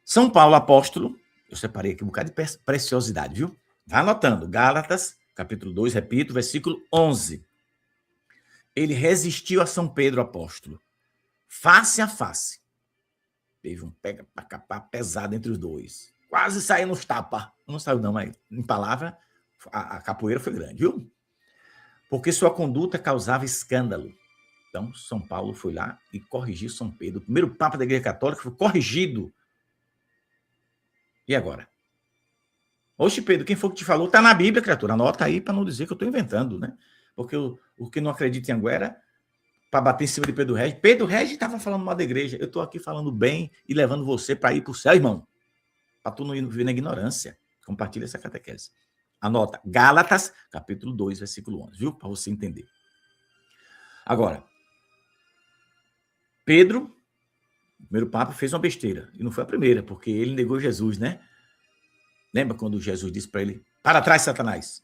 São Paulo, apóstolo, eu separei aqui um bocado de preciosidade, viu? Vai anotando. Gálatas, capítulo 2, repito, versículo 11. Ele resistiu a São Pedro, apóstolo, face a face. Teve um pega para capar pesado entre os dois. Quase saiu nos tapas. Não saiu não, mas em palavra, a capoeira foi grande, viu? Porque sua conduta causava escândalo. Então, São Paulo foi lá e corrigiu São Pedro. O primeiro Papa da Igreja Católica foi corrigido. E agora? Oxe, Pedro, quem foi que te falou? Está na Bíblia, criatura. Anota aí para não dizer que eu estou inventando, né? Porque o que não acredita em Anguera, para bater em cima de Pedro Regis. Pedro Regis estava falando mal da igreja. Eu estou aqui falando bem e levando você para ir para o céu, irmão. Para tu não ir viver na ignorância. Compartilha essa catequese. Anota. Gálatas, capítulo 2, versículo 11. Viu? Para você entender. Agora, Pedro, o primeiro Papa, fez uma besteira. E não foi a primeira, porque ele negou Jesus, né? Lembra quando Jesus disse para ele, para trás, Satanás?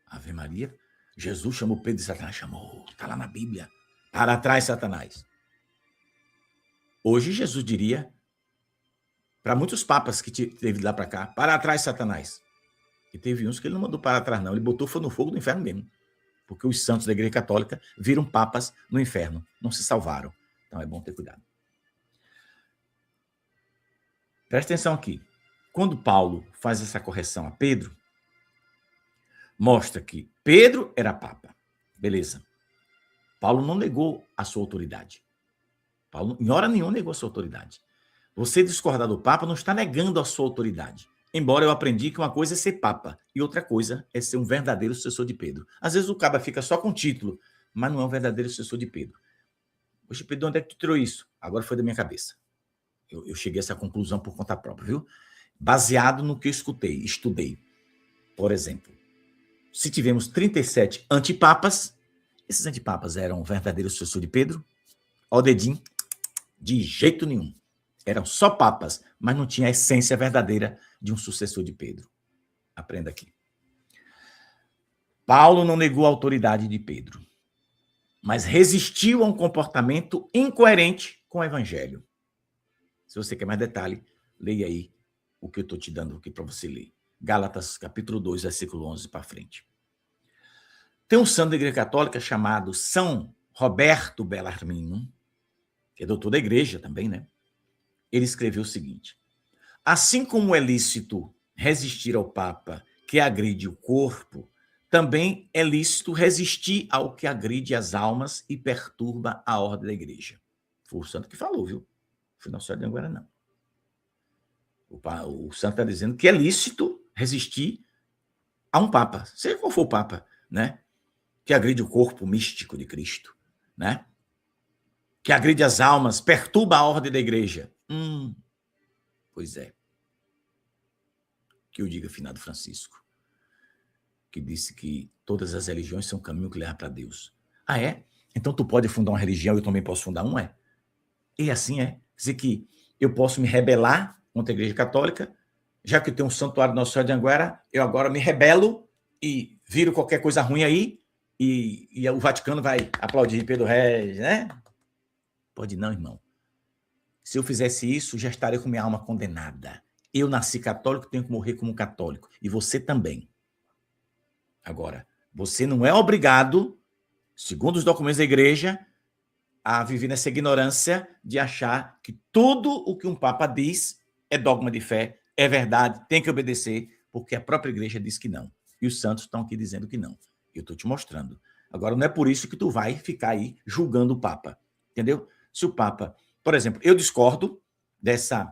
Ave Maria. Jesus chamou Pedro de Satanás. Chamou. Está lá na Bíblia. Para trás, Satanás. Hoje, Jesus diria para muitos papas que teve de lá para cá, para trás, Satanás. E teve uns que ele não mandou para trás, não. Ele botou foi no fogo do inferno mesmo. Porque os santos da Igreja Católica viram papas no inferno. Não se salvaram. Então é bom ter cuidado. Presta atenção aqui. Quando Paulo faz essa correção a Pedro, mostra que Pedro era papa. Beleza. Paulo não negou a sua autoridade. Paulo, em hora nenhuma, negou a sua autoridade. Você discordar do Papa não está negando a sua autoridade. Embora eu aprendi que uma coisa é ser Papa e outra coisa é ser um verdadeiro sucessor de Pedro. Às vezes o caba fica só com título, mas não é um verdadeiro sucessor de Pedro. Poxa, Pedro, onde é que tu tirou isso? Agora foi da minha cabeça. Eu cheguei a essa conclusão por conta própria, viu? Baseado no que eu estudei. Por exemplo, se tivemos 37 antipapas, esses antipapas eram verdadeiros sucessor de Pedro? Ó dedinho, de jeito nenhum. Eram só papas, mas não tinha a essência verdadeira de um sucessor de Pedro. Aprenda aqui. Paulo não negou a autoridade de Pedro, mas resistiu a um comportamento incoerente com o evangelho. Se você quer mais detalhe, leia aí o que eu estou te dando aqui para você ler. Gálatas, capítulo 2, versículo 11 para frente. Tem um santo da Igreja Católica chamado São Roberto Bellarmino, que é doutor da igreja também, né? Ele escreveu o seguinte: assim como é lícito resistir ao Papa que agride o corpo, também é lícito resistir ao que agride as almas e perturba a ordem da igreja. Foi o santo que falou, viu? Foi Nossa Senhora de Anguera, não. O santo está dizendo que é lícito resistir a um Papa, seja qual for o Papa, né? Que agride o corpo místico de Cristo, né? Que agride as almas, perturba a ordem da igreja. Pois é. Que eu diga, finado Francisco, que disse que todas as religiões são um caminho que leva para Deus. Ah, é? Então tu pode fundar uma religião e eu também posso fundar uma? É? E assim é. Quer dizer que eu posso me rebelar contra a Igreja Católica, já que eu tenho um santuário de Nossa Senhora de Anguera, eu agora me rebelo e viro qualquer coisa ruim aí e o Vaticano vai aplaudir Pedro Regis, né? Pode não, irmão. Se eu fizesse isso, já estaria com minha alma condenada. Eu nasci católico, tenho que morrer como católico. E você também. Agora, Você não é obrigado, segundo os documentos da igreja, a viver nessa ignorância de achar que tudo o que um papa diz é dogma de fé, é verdade, tem que obedecer, porque a própria igreja diz que não. E os santos estão aqui dizendo que não. Eu estou te mostrando. Agora, não é por isso que tu vai ficar aí julgando o papa, entendeu? Se o papa, por exemplo, eu discordo dessa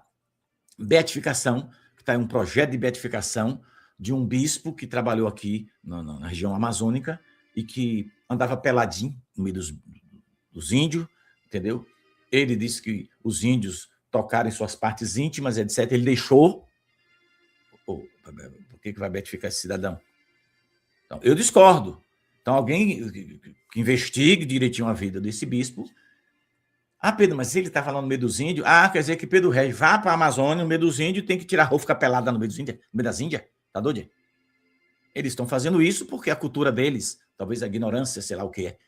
beatificação, que está em um projeto de beatificação de um bispo que trabalhou aqui na região amazônica e que andava peladinho no meio dos índios, entendeu? Ele disse que os índios tocaram em suas partes íntimas, etc. Ele deixou. Por que vai beatificar esse cidadão? Então, eu discordo. Então, alguém que investigue direitinho a vida desse bispo. Ah, Pedro, mas ele está falando no meio dos índios. Ah, quer dizer que Pedro Regis vá para a Amazônia, no meio dos índios, tem que tirar a roupa, ficar pelada no meio dos índios, no meio das Índias? Tá doido? Eles estão fazendo isso porque a cultura deles, talvez a ignorância, sei lá o que é.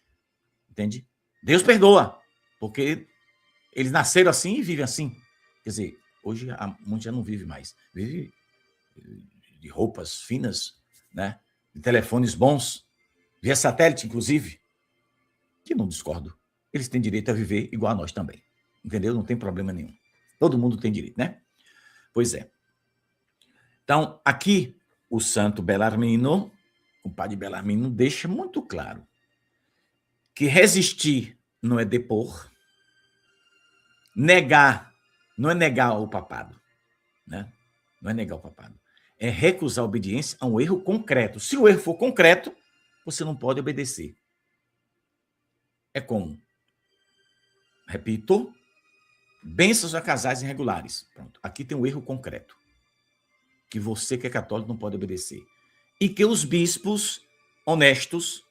Entende? Deus perdoa, porque eles nasceram assim e vivem assim. Quer dizer, hoje muitos já não vive mais. Vive de roupas finas, né? De telefones bons, via satélite, inclusive, que não discordo. Eles têm direito a viver igual a nós também. Entendeu? Não tem problema nenhum. Todo mundo tem direito, né? Pois é. Então, aqui, o santo Belarmino, o padre Belarmino, deixa muito claro que resistir não é depor, negar não é negar o papado, né? Não é negar o papado. É recusar a obediência a um erro concreto. Se o erro for concreto, você não pode obedecer. É como, repito, bênçãos a casais irregulares. Pronto. Aqui tem um erro concreto. Que você que é católico não pode obedecer. E que os bispos honestos,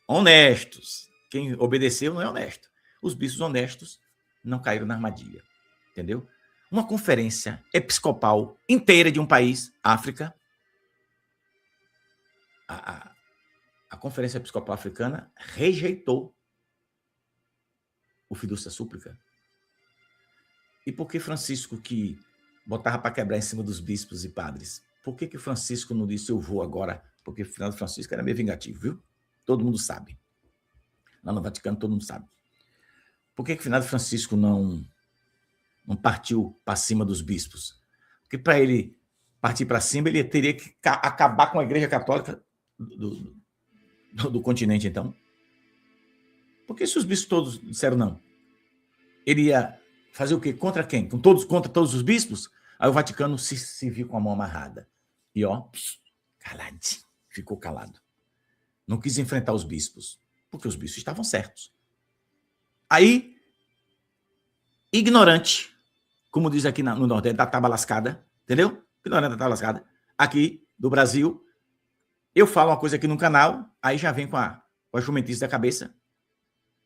quem obedeceu não é honesto. Os bispos honestos não caíram na armadilha. Entendeu? Uma conferência episcopal inteira de um país, África, a Conferência Episcopal Africana rejeitou o Fidúcia Súplica. E por que Francisco, que botava para quebrar em cima dos bispos e padres, por que Francisco não disse eu vou agora? Porque o final de Francisco era meio vingativo, viu? Todo mundo sabe. Lá no Vaticano todo mundo sabe. Por que o final de Francisco não partiu para cima dos bispos? Porque para ele partir para cima, ele teria que acabar com a Igreja Católica do continente, então. Porque se os bispos todos disseram não, ele ia fazer o quê? Contra quem? Contra todos os bispos? Aí o Vaticano se viu com a mão amarrada. E, caladinho, ficou calado. Não quis enfrentar os bispos, porque os bispos estavam certos. Aí, ignorante, como diz aqui no Nordeste, da tábua lascada, entendeu? Ignorante da tábua lascada. Aqui, do Brasil, eu falo uma coisa aqui no canal, aí já vem com a jumentice da cabeça,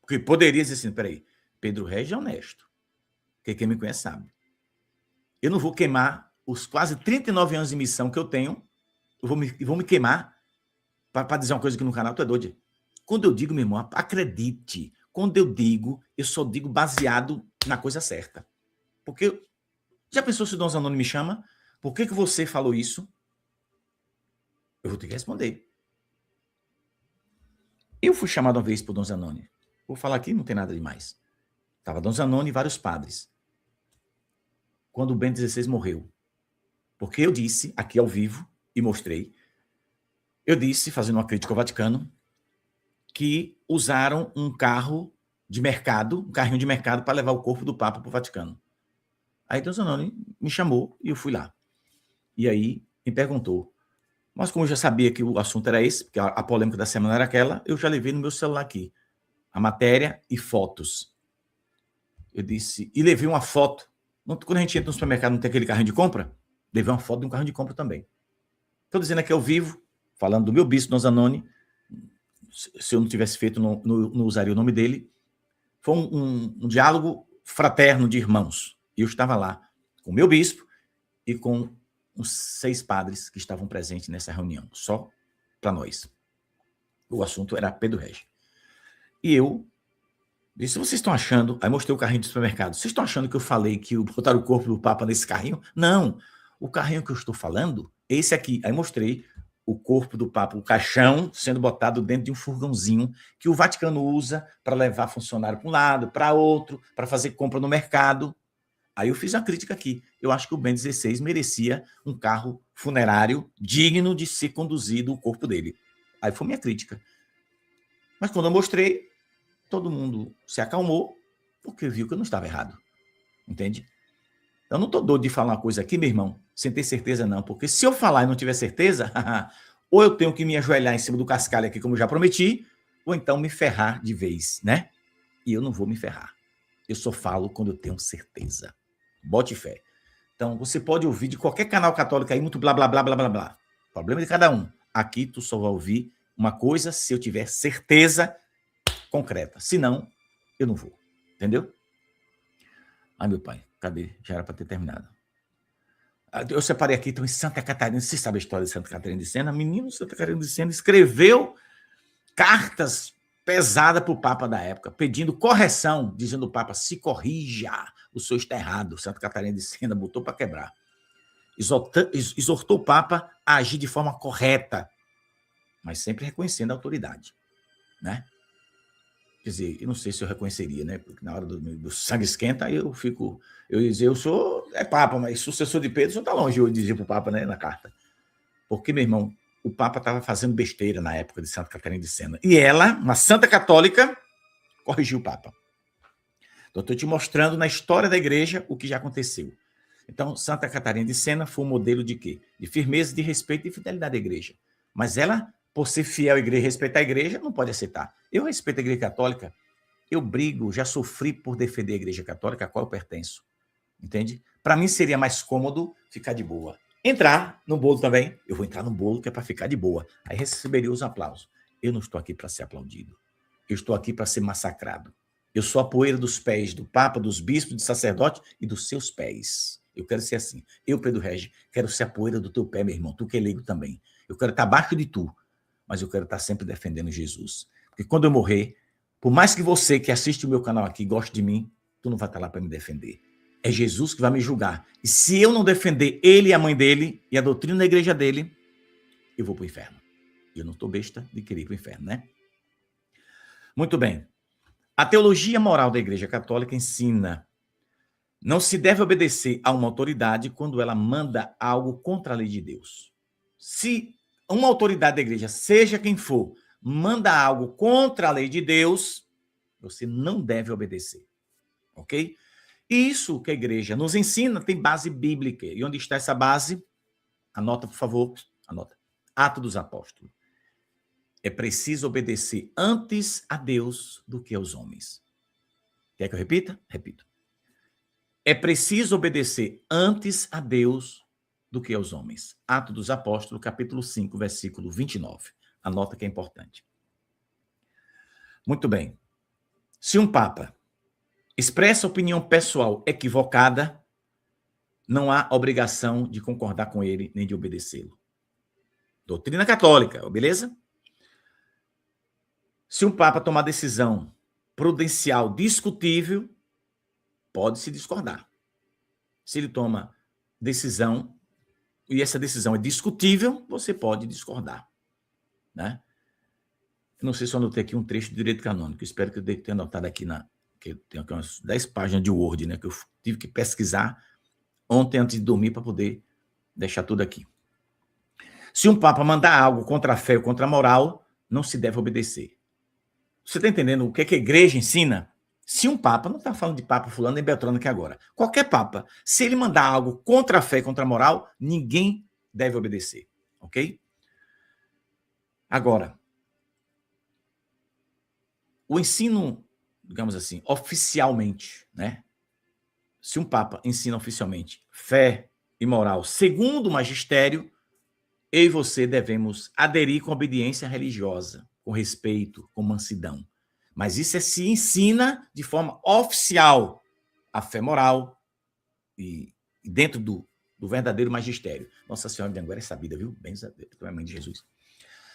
porque poderia dizer assim, peraí, Pedro Regis é honesto, porque quem me conhece sabe. Eu não vou queimar os quase 39 anos de missão que eu tenho, eu vou me queimar para dizer uma coisa aqui no canal, tu é doido? Quando eu digo, meu irmão, acredite, quando eu digo, eu só digo baseado na coisa certa. Porque, já pensou se o Dom Zanoni me chama? Por que você falou isso? Eu vou ter que responder. Eu fui chamado uma vez por Dom Zanoni. Vou falar aqui, não tem nada demais. Estava Dom Zanoni e vários padres. Quando o Bento XVI morreu. Porque eu disse, aqui ao vivo, e mostrei, eu disse, fazendo uma crítica ao Vaticano, que usaram um carro de mercado, um carrinho de mercado, para levar o corpo do Papa para o Vaticano. Aí Dom Zanoni me chamou e eu fui lá. E aí me perguntou, mas como eu já sabia que o assunto era esse, porque a polêmica da semana era aquela, eu já levei no meu celular aqui a matéria e fotos. Eu disse, e levei uma foto. Quando a gente entra no supermercado, não tem aquele carrinho de compra? Levei uma foto de um carrinho de compra também. Estou dizendo aqui ao vivo, falando do meu bispo, Dom Zanoni. Se eu não tivesse feito, não usaria o nome dele. Foi um diálogo fraterno de irmãos. E eu estava lá com o meu bispo e com uns 6 padres que estavam presentes nessa reunião, só para nós. O assunto era Pedro Regis. E eu disse, vocês estão achando... Aí mostrei o carrinho do supermercado. Vocês estão achando que eu falei que botaram o corpo do Papa nesse carrinho? Não. O carrinho que eu estou falando é esse aqui. Aí mostrei o corpo do Papa, o caixão, sendo botado dentro de um furgãozinho que o Vaticano usa para levar funcionário para um lado, para outro, para fazer compra no mercado. Aí eu fiz a crítica aqui. Eu acho que o Bento XVI merecia um carro funerário digno de ser conduzido o corpo dele. Aí foi minha crítica. Mas quando eu mostrei, todo mundo se acalmou, porque viu que eu não estava errado. Entende? Eu não estou doido de falar uma coisa aqui, meu irmão, sem ter certeza não, porque se eu falar e não tiver certeza, ou eu tenho que me ajoelhar em cima do cascalho aqui, como eu já prometi, ou então me ferrar de vez, né? E eu não vou me ferrar. Eu só falo quando eu tenho certeza. Bote fé. Então, você pode ouvir de qualquer canal católico aí, muito blá, blá, blá, blá, blá, blá. Problema de cada um. Aqui, tu só vai ouvir uma coisa se eu tiver certeza concreta. Se não, eu não vou. Entendeu? Ai, meu pai, cadê? Já era para ter terminado. Eu separei aqui, então, em Santa Catarina. Você sabe a história de Santa Catarina de Sena? Menino Santa Catarina de Sena escreveu cartas pesadas para o Papa da época, pedindo correção, dizendo ao Papa, se corrija, o senhor está errado. Santa Catarina de Sena botou para quebrar. Exortou o Papa a agir de forma correta, mas sempre reconhecendo a autoridade, né? Quer dizer, eu não sei se eu reconheceria, né? Porque na hora do sangue esquenta, aí eu fico... Eu ia dizer, eu sou... É Papa, mas sucessor de Pedro, não está longe, eu dizia para o Papa, né, na carta. Porque, meu irmão, o Papa estava fazendo besteira na época de Santa Catarina de Sena. E ela, uma santa católica, corrigiu o Papa. Então, estou te mostrando na história da igreja o que já aconteceu. Então, Santa Catarina de Sena foi um modelo de quê? De firmeza, de respeito e fidelidade à igreja. Mas ela, por ser fiel à igreja e respeitar a igreja, não pode aceitar. Eu respeito a igreja católica, eu brigo, já sofri por defender a igreja católica a qual eu pertenço. Entende? Para mim seria mais cômodo ficar de boa. Entrar no bolo também, eu vou entrar no bolo que é para ficar de boa. Aí receberia os aplausos. Eu não estou aqui para ser aplaudido. Eu estou aqui para ser massacrado. Eu sou a poeira dos pés do Papa, dos bispos, dos sacerdotes e dos seus pés. Eu quero ser assim. Eu, Pedro Regi, quero ser a poeira do teu pé, meu irmão. Tu que é leigo também. Eu quero estar abaixo de tu, mas eu quero estar sempre defendendo Jesus. Porque quando eu morrer, por mais que você que assiste o meu canal aqui goste de mim, tu não vai estar lá para me defender. É Jesus que vai me julgar. E se eu não defender ele e a mãe dele e a doutrina da igreja dele, eu vou para o inferno. E eu não estou besta de querer ir para o inferno, né? Muito bem. A teologia moral da Igreja Católica ensina: não se deve obedecer a uma autoridade quando ela manda algo contra a lei de Deus. Se uma autoridade da igreja, seja quem for, manda algo contra a lei de Deus, você não deve obedecer. Ok? E isso que a igreja nos ensina tem base bíblica. E onde está essa base? Anota, por favor. Anota. Atos dos Apóstolos. É preciso obedecer antes a Deus do que aos homens. Quer que eu repita? Repito. É preciso obedecer antes a Deus do que aos homens. Atos dos Apóstolos, capítulo 5, versículo 29. Anota que é importante. Muito bem. Se um papa expressa opinião pessoal equivocada, não há obrigação de concordar com ele nem de obedecê-lo. Doutrina católica, beleza? Se um papa tomar decisão prudencial discutível, pode-se discordar. Se ele toma decisão e essa decisão é discutível, você pode discordar, né? Eu não sei se eu anotei aqui um trecho de direito canônico, espero que eu tenha anotado aqui que tem aqui umas 10 páginas de Word, né, que eu tive que pesquisar ontem antes de dormir para poder deixar tudo aqui. Se um papa mandar algo contra a fé ou contra a moral, não se deve obedecer. Você está entendendo o que a igreja ensina? Se um papa, não está falando de papa fulano nem Beltrano aqui agora, qualquer papa, se ele mandar algo contra a fé e contra a moral, ninguém deve obedecer, ok? Agora, o ensino, digamos assim, oficialmente, né? Se um papa ensina oficialmente fé e moral segundo o magistério, eu e você devemos aderir com obediência religiosa, com respeito, com mansidão. Mas isso se ensina de forma oficial a fé moral e dentro do verdadeiro magistério. Nossa Senhora de Anguera é sabida, viu? Bem, tu é mãe de Jesus.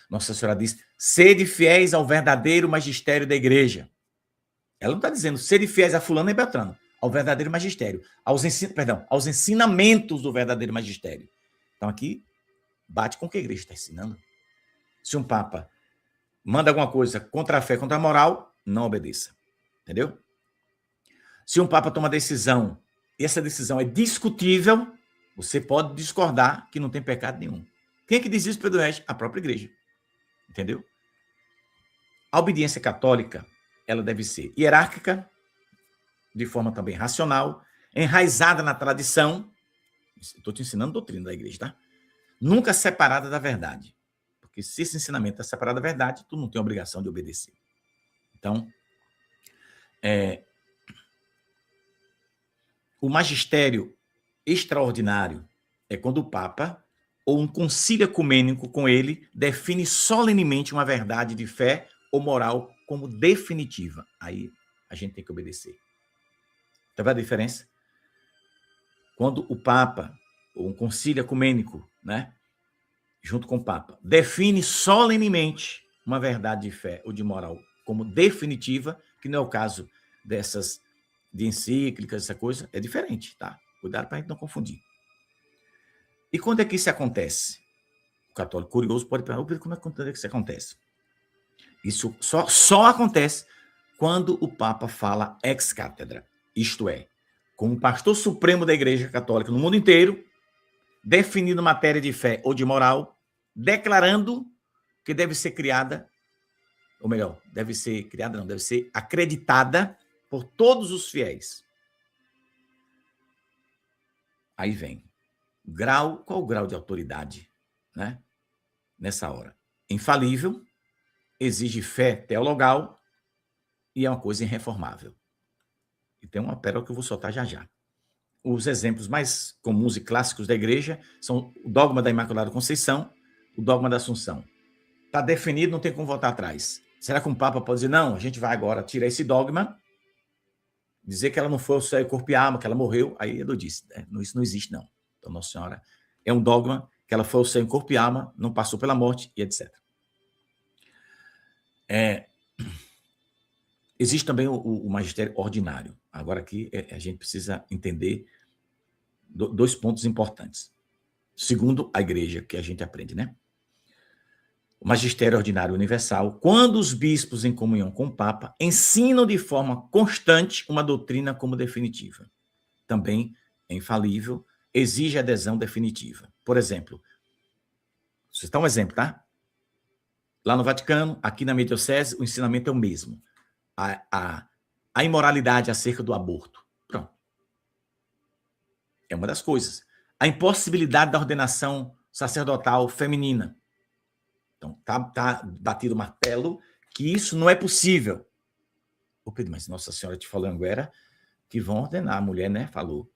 Nossa Senhora diz: sede fiéis ao verdadeiro magistério da igreja. Ela não está dizendo sede fiéis a fulano e Beltrano, ao verdadeiro magistério, aos ensinamentos do verdadeiro magistério. Então aqui bate com o que a igreja está ensinando. Se um papa manda alguma coisa contra a fé, contra a moral, não obedeça. Entendeu? Se um papa toma decisão e essa decisão é discutível, você pode discordar que não tem pecado nenhum. Quem é que diz isso, Pedro Regis? A própria igreja. Entendeu? A obediência católica, ela deve ser hierárquica, de forma também racional, enraizada na tradição. Estou te ensinando doutrina da igreja, tá? Nunca separada da verdade. Porque se esse ensinamento é separado da verdade, tu não tem obrigação de obedecer. Então, o magistério extraordinário é quando o Papa, ou um concílio ecumênico com ele, define solenemente uma verdade de fé ou moral como definitiva. Aí a gente tem que obedecer. Tá vendo a diferença? Quando o Papa, ou um concílio ecumênico, né, junto com o Papa, define solenemente uma verdade de fé ou de moral como definitiva, que não é o caso dessas de encíclicas, essa coisa, é diferente, tá? Cuidado para a gente não confundir. E quando é que isso acontece? O católico curioso pode perguntar, como é que isso acontece? Isso só acontece quando o Papa fala ex cátedra, isto é, como pastor supremo da Igreja Católica no mundo inteiro, definindo matéria de fé ou de moral, declarando que deve ser criada, ou melhor, deve ser acreditada por todos os fiéis. Aí vem qual o grau de autoridade, né? Nessa hora? Infalível, exige fé teologal e é uma coisa irreformável. E tem uma pérola que eu vou soltar já já. Os exemplos mais comuns e clássicos da igreja são o dogma da Imaculada Conceição, o dogma da Assunção. Está definido, não tem como voltar atrás. Será que um Papa pode dizer, não, a gente vai agora tirar esse dogma, dizer que ela não foi ao céu e corpo e alma, que ela morreu, aí eu disse, né? Isso não existe, não. Então, Nossa Senhora é um dogma que ela foi ao céu em corpo e alma, não passou pela morte e etc. Existe também o magistério ordinário. Agora aqui a gente precisa entender dois pontos importantes. Segundo a igreja que a gente aprende, né? O magistério ordinário universal, quando os bispos em comunhão com o Papa ensinam de forma constante uma doutrina como definitiva. Também é infalível, exige adesão definitiva. Por exemplo, isso está um exemplo, tá? Lá no Vaticano, aqui na minha diocese, o ensinamento é o mesmo. A imoralidade acerca do aborto. Pronto. É uma das coisas. A impossibilidade da ordenação sacerdotal feminina. Então, tá batido o martelo que isso não é possível. Ô Pedro, mas Nossa Senhora te falou agora que vão ordenar a mulher, né? Falou.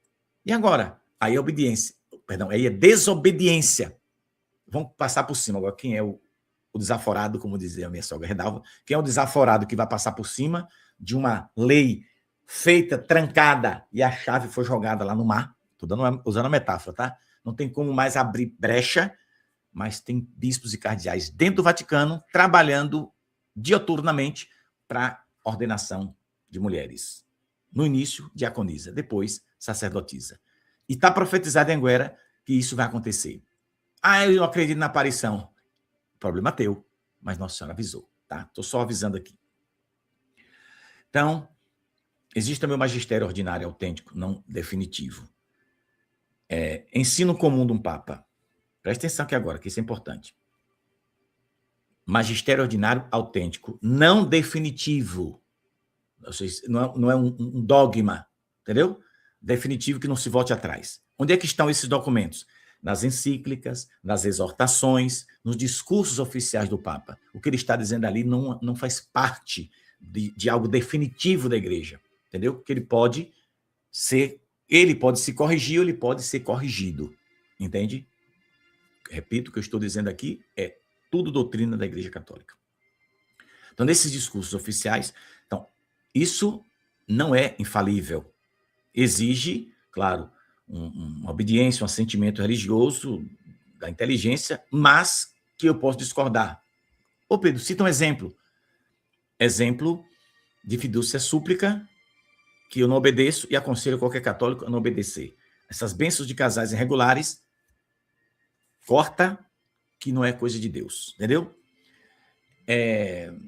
E agora? Aí é obediência. Perdão, aí é desobediência. Vamos passar por cima. Agora, quem é o desaforado, como dizia a minha sogra Redalva, quem é o desaforado que vai passar por cima de uma lei feita, trancada, e a chave foi jogada lá no mar? Estou usando a metáfora, tá? Não tem como mais abrir brecha, mas tem bispos e cardeais dentro do Vaticano trabalhando dioturnamente para ordenação de mulheres. No início, diaconisa, depois sacerdotisa. E está profetizado em Anguera que isso vai acontecer. Ah, eu não acredito na aparição. Problema teu, mas Nossa Senhora avisou, tá? Estou só avisando aqui. Então, existe também o magistério ordinário autêntico, não definitivo. Ensino comum de um Papa. Presta atenção aqui agora, que isso é importante. Magistério ordinário autêntico, não definitivo. Não é um dogma, entendeu? Definitivo que não se volte atrás. Onde é que estão esses documentos? Nas encíclicas, nas exortações, nos discursos oficiais do Papa. O que ele está dizendo ali não faz parte de algo definitivo da igreja, entendeu? Porque ele pode se corrigir ou ele pode ser corrigido, entende? Repito, o que eu estou dizendo aqui é tudo doutrina da Igreja Católica. Então, nesses discursos oficiais, então, isso não é infalível. Exige, claro, uma obediência, um assentimento religioso da inteligência, mas que eu posso discordar. Ô Pedro, cita um exemplo. Exemplo de fidúcia súplica, que eu não obedeço e aconselho qualquer católico a não obedecer. Essas bênçãos de casais irregulares, corta, que não é coisa de Deus, entendeu?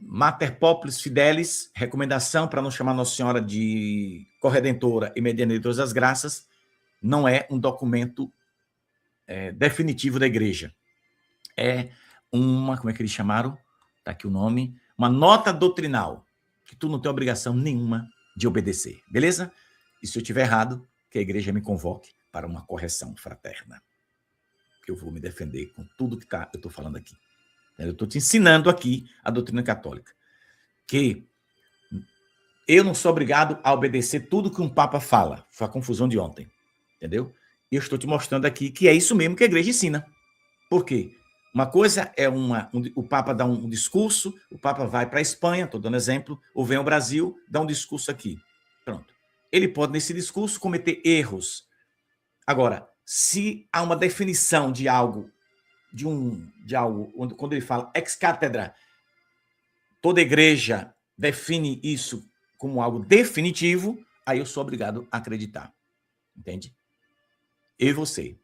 Mater Populis Fidelis, recomendação para não chamar Nossa Senhora de Corredentora e Medianeira de todas as graças, não é um documento definitivo da igreja. É uma, como é que eles chamaram? Está aqui o nome. Uma nota doutrinal, que tu não tem obrigação nenhuma de obedecer, beleza? E se eu estiver errado, que a igreja me convoque para uma correção fraterna. Que eu vou me defender com tudo que eu estou falando aqui. Eu estou te ensinando aqui a doutrina católica. Que eu não sou obrigado a obedecer tudo que um papa fala. Foi a confusão de ontem. Entendeu? E eu estou te mostrando aqui que é isso mesmo que a igreja ensina. Por quê? Uma coisa é o Papa dá um discurso, o Papa vai para a Espanha, estou dando exemplo, ou vem ao Brasil, dá um discurso aqui. Pronto. Ele pode, nesse discurso, cometer erros. Agora, se há uma definição de algo, quando ele fala ex cátedra, toda igreja define isso como algo definitivo, aí eu sou obrigado a acreditar. Entende? Eu e você.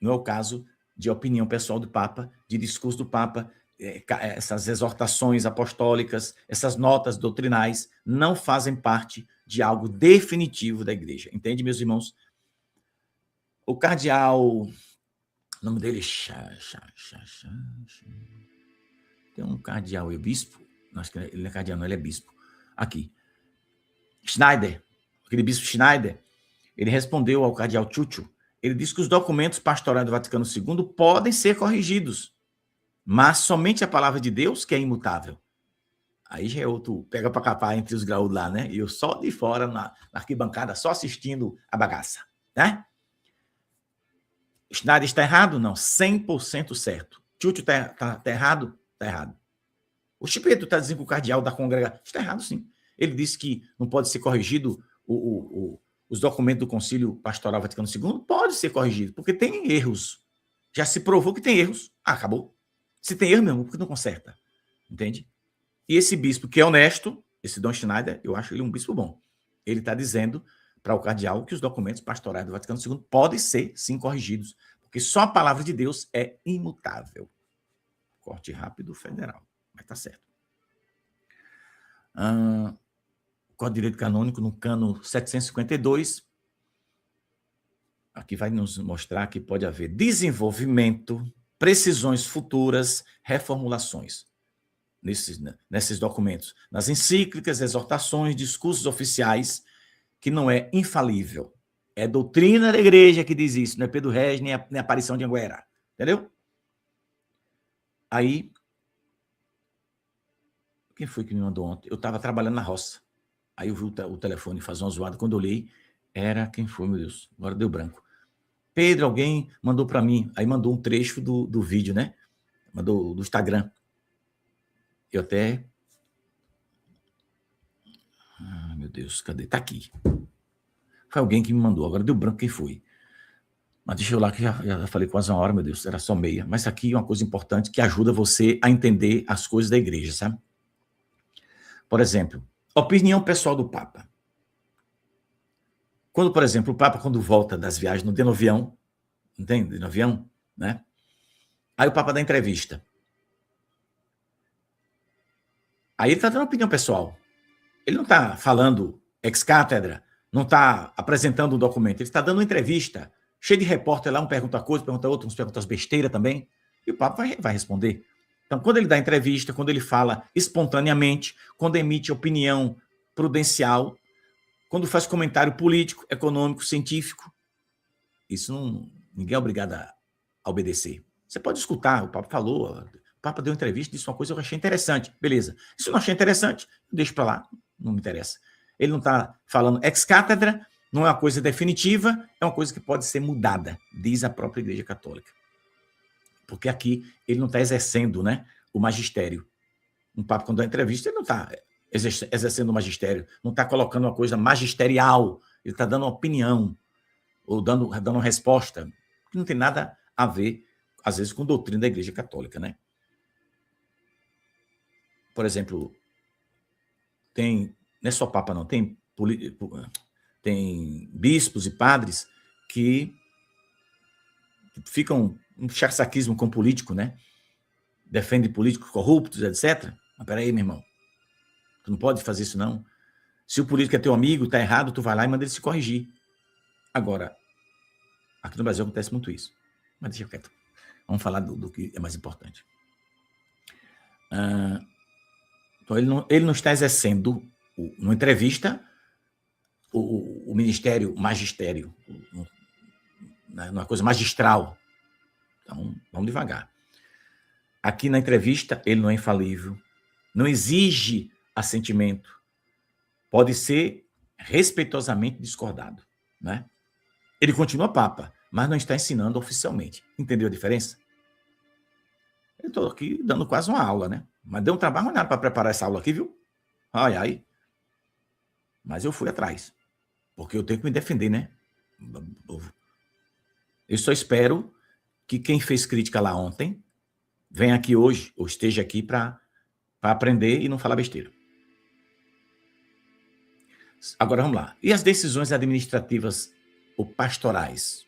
Não é o caso de opinião pessoal do Papa, de discurso do Papa, essas exortações apostólicas, essas notas doutrinais, não fazem parte de algo definitivo da igreja. Entende, meus irmãos? O cardeal, o nome dele tem um cardeal e bispo, acho que ele não é cardeal, não, ele é bispo. Aqui. Schneider, aquele bispo Schneider, ele respondeu ao cardeal Chucho. Ele diz que os documentos pastorais do Vaticano II podem ser corrigidos, mas somente a palavra de Deus que é imutável. Aí já é outro, pega para capar entre os graúdos lá, né? E eu só de fora, na arquibancada, só assistindo a bagaça, né? Schneider está errado? Não, 100% certo. Chucho está errado? Está errado. O Chipeto está dizendo que o cardeal da congregação está errado, sim. Ele disse que não pode ser corrigido os documentos do Concílio Pastoral Vaticano II, pode ser corrigido, porque tem erros. Já se provou que tem erros. Acabou. Se tem erro mesmo, por que não conserta? Entende? E esse bispo que é honesto, esse Dom Schneider, eu acho ele um bispo bom. Ele está dizendo para o cardeal que os documentos pastorais do Vaticano II podem ser, sim, corrigidos, porque só a palavra de Deus é imutável. Corte rápido federal, mas está certo. Código de Direito Canônico, no cano 752, aqui vai nos mostrar que pode haver desenvolvimento, precisões futuras, reformulações nesses documentos, nas encíclicas, exortações, discursos oficiais, que não é infalível. É doutrina da igreja que diz isso, não é Pedro Reis, nem a aparição de Anguera. Entendeu? Aí, quem foi que me mandou ontem? Eu estava trabalhando na roça. Aí eu vi o telefone fazer uma zoada. Quando eu olhei, era quem foi, meu Deus? Agora deu branco. Pedro, alguém mandou para mim. Aí mandou um trecho do vídeo, né? Mandou do Instagram. Eu até... meu Deus, cadê? Tá aqui. Foi alguém que me mandou. Agora deu branco quem foi. Mas deixa eu lá que já falei quase uma hora, meu Deus. Era só meia. Mas aqui é uma coisa importante que ajuda você a entender as coisas da igreja, sabe? Por exemplo, opinião pessoal do Papa. Quando, por exemplo, o Papa, quando volta das viagens no avião, entende? No avião, né? Aí o Papa dá entrevista. Aí ele está dando opinião pessoal. Ele não está falando ex-cátedra, não está apresentando um documento, ele está dando uma entrevista, cheio de repórter lá, um pergunta coisa, pergunta outra, uns perguntam as besteiras também, e o Papa vai responder. Então, quando ele dá entrevista, quando ele fala espontaneamente, quando emite opinião prudencial, quando faz comentário político, econômico, científico, isso ninguém é obrigado a obedecer. Você pode escutar, o Papa falou, o Papa deu entrevista, disse uma coisa que eu achei interessante. Beleza. Se eu não achei interessante, eu deixo para lá, não me interessa. Ele não está falando ex-cátedra, não é uma coisa definitiva, é uma coisa que pode ser mudada, diz a própria Igreja Católica. Porque aqui ele não está exercendo, né, o magistério. Um Papa, quando dá entrevista, ele não está exercendo o magistério, não está colocando uma coisa magisterial, ele está dando uma opinião, ou dando uma resposta, que não tem nada a ver, às vezes, com doutrina da Igreja Católica, né? Por exemplo, não é só Papa, não, tem bispos e padres que ficam um charsaquismo com político, né? Defende políticos corruptos, etc. Mas peraí, meu irmão. Tu não pode fazer isso, não. Se o político é teu amigo, tá errado, tu vai lá e manda ele se corrigir. Agora, aqui no Brasil acontece muito isso. Mas deixa quieto. Vamos falar do que é mais importante. Então, ele não está exercendo, numa entrevista, o ministério magistério, uma coisa magistral. Então, vamos devagar. Aqui na entrevista, ele não é infalível, não exige assentimento, pode ser respeitosamente discordado, né? Ele continua papa, mas não está ensinando oficialmente. Entendeu a diferença? Eu estou aqui dando quase uma aula, né? Mas deu um trabalho nada para preparar essa aula aqui, viu? Ai, ai. Mas eu fui atrás, porque eu tenho que me defender, né? Eu só espero que quem fez crítica lá ontem venha aqui hoje, ou esteja aqui para aprender e não falar besteira. Agora vamos lá. E as decisões administrativas ou pastorais?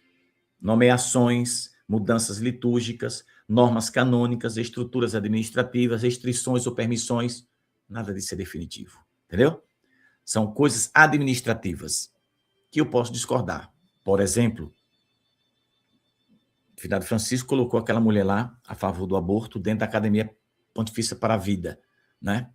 Nomeações, mudanças litúrgicas, normas canônicas, estruturas administrativas, restrições ou permissões, nada disso é definitivo, entendeu? São coisas administrativas que eu posso discordar. Por exemplo, o finado Francisco colocou aquela mulher lá a favor do aborto dentro da Academia Pontifícia para a Vida, né?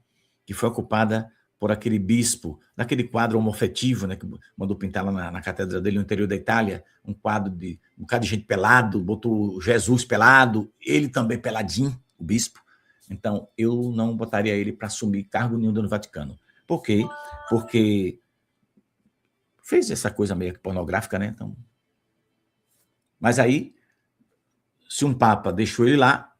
Que foi ocupada por aquele bispo, naquele quadro homofetivo, né, que mandou pintar lá na catedral dele no interior da Itália, um quadro de um bocado de gente pelado, botou Jesus pelado, ele também peladinho, o bispo. Então, eu não botaria ele para assumir cargo nenhum no Vaticano. Por quê? Porque fez essa coisa meio pornográfica, né? Então, mas aí, se um papa deixou ele lá,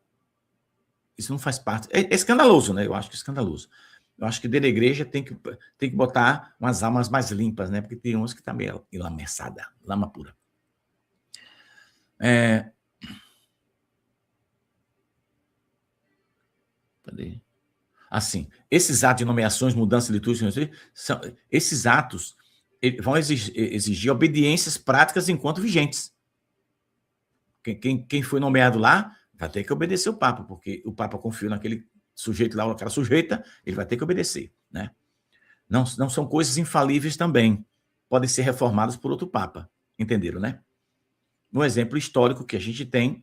isso não faz parte. É escandaloso, né? Eu acho que é escandaloso. Eu acho que dentro da igreja tem que botar umas almas mais limpas, né? Porque tem uns que estão meio enlameçada, lama pura. Cadê? Assim, esses atos de nomeações, mudanças litúrgicas, esses atos vão exigir obediências práticas enquanto vigentes. Quem foi nomeado lá vai ter que obedecer o Papa, porque o Papa confiou naquele sujeito lá, aquela sujeita, ele vai ter que obedecer, né? Não são coisas infalíveis também. Podem ser reformadas por outro Papa. Entenderam, né? Um exemplo histórico que a gente tem,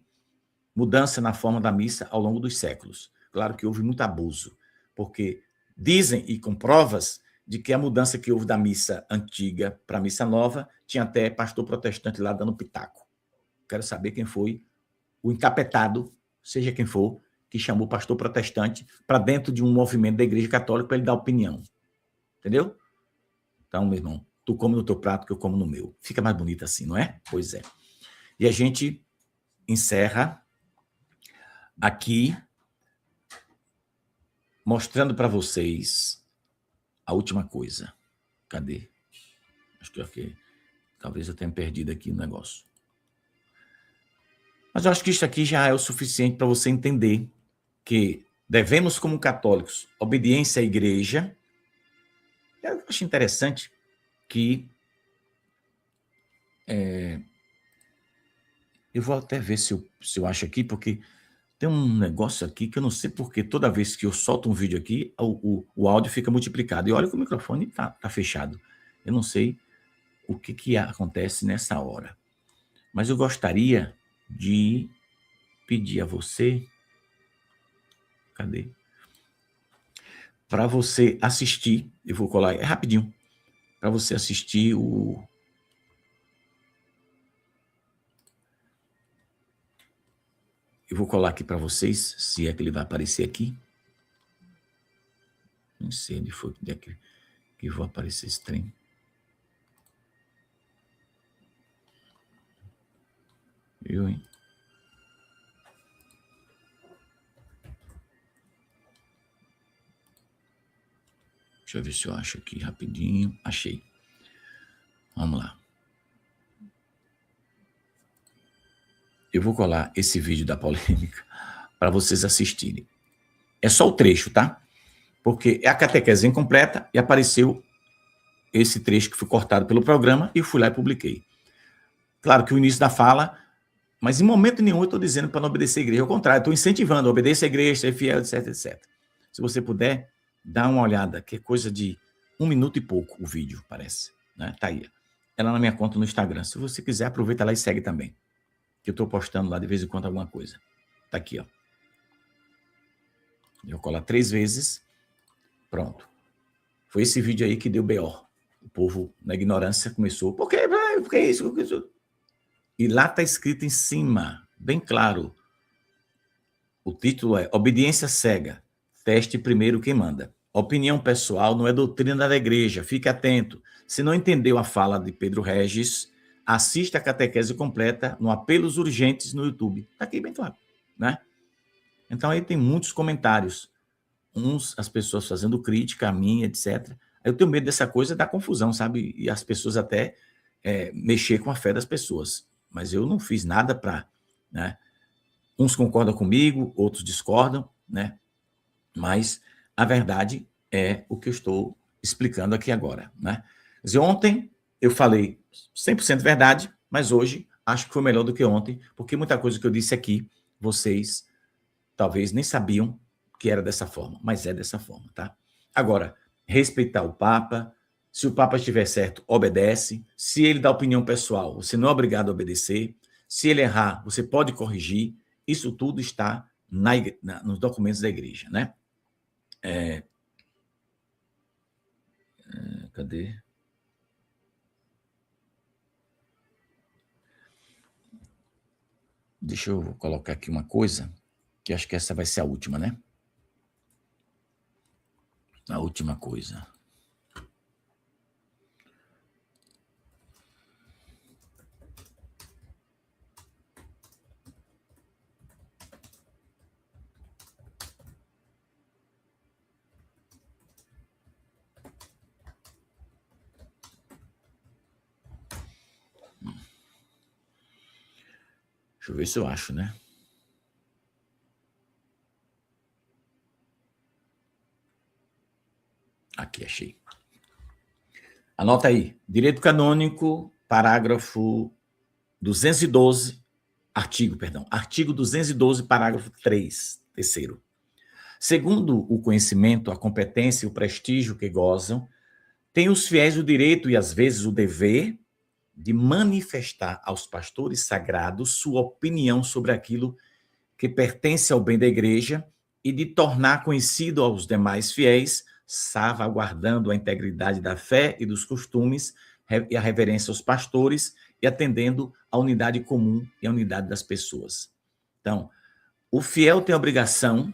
mudança na forma da missa ao longo dos séculos. Claro que houve muito abuso, porque dizem, e com provas, de que a mudança que houve da missa antiga para a missa nova, tinha até pastor protestante lá dando pitaco. Quero saber quem foi o encapetado, seja quem for, que chamou o pastor protestante para dentro de um movimento da Igreja Católica para ele dar opinião. Entendeu? Então, meu irmão, tu come no teu prato que eu como no meu. Fica mais bonito assim, não é? Pois é. E a gente encerra aqui mostrando para vocês a última coisa. Cadê? Acho que aqui, talvez eu tenha perdido aqui o negócio. Mas eu acho que isso aqui já é o suficiente para você entender que devemos, como católicos, obediência à igreja. Eu acho interessante que eu vou até ver se eu acho aqui, porque tem um negócio aqui que eu não sei porque toda vez que eu solto um vídeo aqui, o áudio fica multiplicado. E olha que o microfone tá fechado. Eu não sei o que acontece nessa hora. Mas eu gostaria de pedir a você... Cadê? Para você assistir, eu vou colar, é rapidinho, para você assistir o... Eu vou colar aqui para vocês, se é que ele vai aparecer aqui. Não sei onde foi que vai aparecer esse trem. Viu, hein? Deixa eu ver se eu acho aqui rapidinho. Achei. Vamos lá. Eu vou colar esse vídeo da polêmica para vocês assistirem. É só o trecho, tá? Porque é a catequese incompleta e apareceu esse trecho que foi cortado pelo programa e eu fui lá e publiquei. Claro que o início da fala, mas em momento nenhum eu estou dizendo para não obedecer a igreja. Ao contrário, estou incentivando, obedeça a igreja, ser fiel, etc, etc. Se você puder, dá uma olhada, que é coisa de 1 minuto e pouco o vídeo, parece. Né? Tá aí. Ela na minha conta no Instagram. Se você quiser, aproveita lá e segue também. Que eu estou postando lá de vez em quando alguma coisa. Tá aqui, ó. Eu colar 3 vezes. Pronto. Foi esse vídeo aí que deu B.O. O povo, na ignorância, começou. Por quê? Por que isso? Por que isso? E lá está escrito em cima, bem claro. O título é Obediência Cega. Teste primeiro quem manda. Opinião pessoal não é doutrina da igreja. Fique atento. Se não entendeu a fala de Pedro Regis, assista a catequese completa no Apelos Urgentes no YouTube. Está aqui bem claro, né? Então aí tem muitos comentários. As pessoas fazendo crítica a mim, etc. Eu tenho medo dessa coisa da confusão, sabe? E as pessoas até mexer com a fé das pessoas. Mas eu não fiz nada para... Né? Uns concordam comigo, outros discordam, né? Mas a verdade é o que eu estou explicando aqui agora, né? Quer dizer, ontem eu falei 100% verdade, mas hoje acho que foi melhor do que ontem, porque muita coisa que eu disse aqui, vocês talvez nem sabiam que era dessa forma, mas é dessa forma, tá? Agora, respeitar o Papa, se o Papa estiver certo, obedece. Se ele dá opinião pessoal, você não é obrigado a obedecer. Se ele errar, você pode corrigir. Isso tudo está nos documentos da igreja, né? Cadê? Deixa eu colocar aqui uma coisa, que acho que essa vai ser a última, né? A última coisa. Deixa eu ver se eu acho, né? Aqui, achei. Anota aí. Direito canônico, parágrafo 212, artigo 212, parágrafo 3, terceiro. Segundo o conhecimento, a competência e o prestígio que gozam, têm os fiéis o direito e, às vezes, o dever de manifestar aos pastores sagrados sua opinião sobre aquilo que pertence ao bem da igreja e de tornar conhecido aos demais fiéis, salvaguardando a integridade da fé e dos costumes e a reverência aos pastores e atendendo à unidade comum e à unidade das pessoas. Então, o fiel tem a obrigação,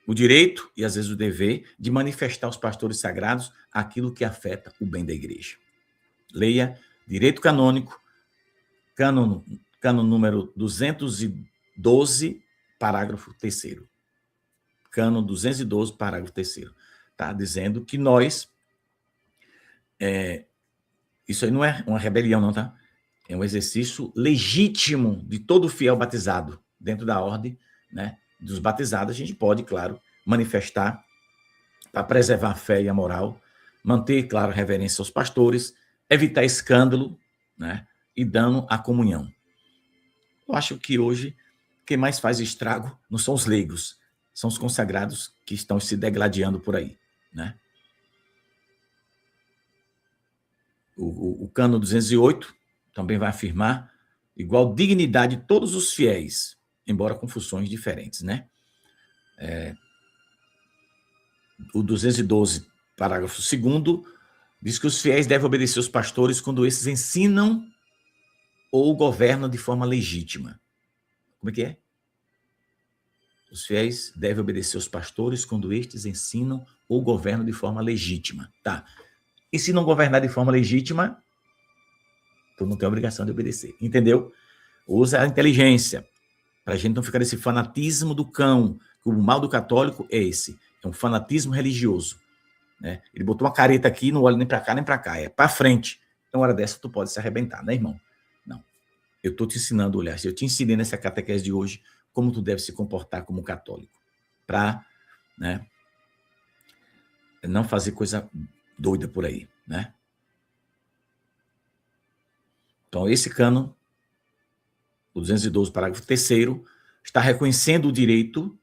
o direito e, às vezes, o dever de manifestar aos pastores sagrados aquilo que afeta o bem da igreja. Leia Direito Canônico, cânon número 212, parágrafo 3º. Cânon 212, parágrafo 3º. Está dizendo que nós... isso aí não é uma rebelião, não, tá? É um exercício legítimo de todo fiel batizado. Dentro da ordem, né, dos batizados, a gente pode, claro, manifestar para preservar a fé e a moral, manter, claro, a reverência aos pastores, evitar escândalo, né, e dano à comunhão. Eu acho que hoje quem mais faz estrago não são os leigos, são os consagrados que estão se degladiando por aí, né? O Cânon 208 também vai afirmar igual dignidade de todos os fiéis, embora com funções diferentes, né? O 212, parágrafo 2º, diz que os fiéis devem obedecer aos pastores quando esses ensinam ou governam de forma legítima. Como é que é? Os fiéis devem obedecer aos pastores quando estes ensinam ou governam de forma legítima. Tá. E se não governar de forma legítima, tu não tem a obrigação de obedecer. Entendeu? Usa a inteligência para a gente não ficar nesse fanatismo do cão. O mal do católico é esse. É um fanatismo religioso. Né? Ele botou uma careta aqui, não olha nem para cá nem para cá. É para frente. Então, hora dessa, tu pode se arrebentar, né, irmão? Não. Eu estou te ensinando a olhar. Eu te ensinei nessa catequese de hoje como tu deve se comportar como católico. Para, né, não fazer coisa doida por aí, né? Então, esse cânon, o 212, parágrafo 3º, está reconhecendo o direito,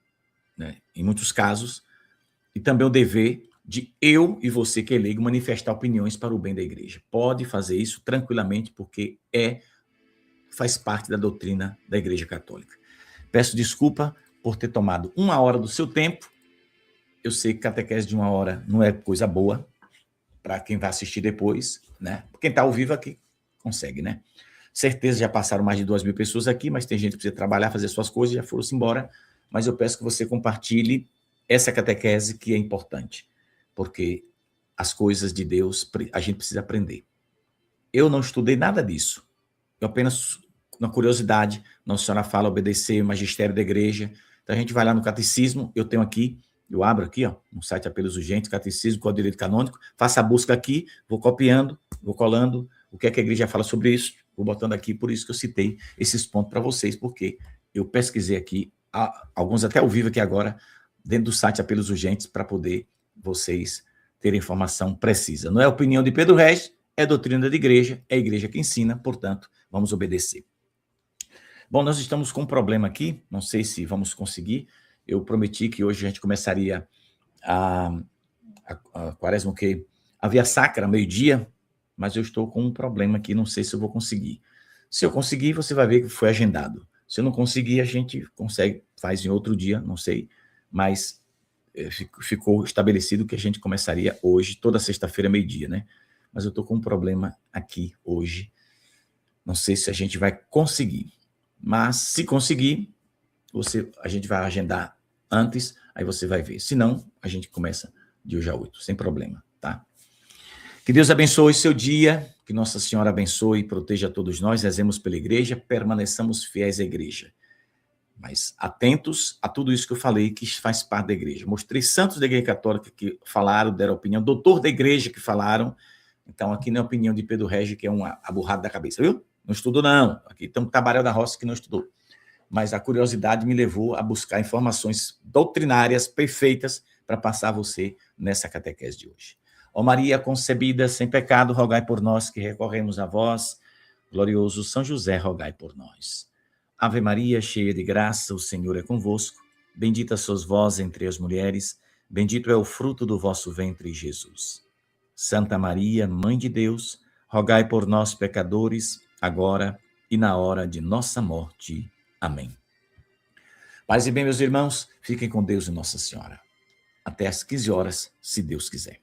né, em muitos casos, e também o dever de eu e você que é leigo manifestar opiniões para o bem da igreja. Pode fazer isso tranquilamente, porque faz parte da doutrina da Igreja Católica. Peço desculpa por ter tomado 1 hora do seu tempo. Eu sei que catequese de 1 hora não é coisa boa para quem vai assistir depois, né? Quem está ao vivo aqui consegue, né? Certeza já passaram mais de 2.000 pessoas aqui, mas tem gente que precisa trabalhar, fazer suas coisas, já foram-se embora. Mas eu peço que você compartilhe essa catequese que é importante, porque as coisas de Deus a gente precisa aprender. Eu não estudei nada disso. Eu apenas, na curiosidade, Nossa Senhora fala obedecer o magistério da igreja. Então a gente vai lá no catecismo, eu tenho aqui, eu abro aqui, ó, no site Apelos Urgentes, Catecismo, Código de Direito Canônico, faço a busca aqui, vou copiando, vou colando, o que é que a igreja fala sobre isso, vou botando aqui, por isso que eu citei esses pontos para vocês, porque eu pesquisei aqui, alguns até ao vivo aqui agora, dentro do site Apelos Urgentes, para poder vocês terem informação precisa. Não é a opinião de Pedro Regis, é doutrina da igreja, é a igreja que ensina, portanto, vamos obedecer. Bom, nós estamos com um problema aqui, não sei se vamos conseguir. Eu prometi que hoje a gente começaria a quaresma, o quê? A Via Sacra, meio-dia, mas eu estou com um problema aqui, não sei se eu vou conseguir. Se eu conseguir, você vai ver que foi agendado. Se eu não conseguir, a gente consegue, faz em outro dia, não sei, mas ficou estabelecido que a gente começaria hoje, toda sexta-feira, meio-dia, né? Mas eu estou com um problema aqui hoje. Não sei se a gente vai conseguir. Mas se conseguir, a gente vai agendar antes, aí você vai ver. Se não, a gente começa de hoje a 8, sem problema, tá? Que Deus abençoe seu dia, que Nossa Senhora abençoe e proteja todos nós, rezemos pela igreja, permaneçamos fiéis à igreja. Mas atentos a tudo isso que eu falei, que faz parte da igreja. Mostrei santos da igreja católica que falaram, deram opinião, doutor da igreja que falaram. Então, aqui não é a opinião de Pedro Regis, que é uma aburrada da cabeça, viu? Não estudou, não. Aqui tem um Tabarel da Roça que não estudou. Mas a curiosidade me levou a buscar informações doutrinárias perfeitas para passar a você nessa catequese de hoje. Ó Maria concebida sem pecado, rogai por nós que recorremos a vós. Glorioso São José, rogai por nós. Ave Maria, cheia de graça, o Senhor é convosco. Bendita sois vós entre as mulheres, bendito é o fruto do vosso ventre, Jesus. Santa Maria, Mãe de Deus, rogai por nós, pecadores, agora e na hora de nossa morte. Amém. Paz e bem, meus irmãos, fiquem com Deus e Nossa Senhora. Até às 15 horas, se Deus quiser.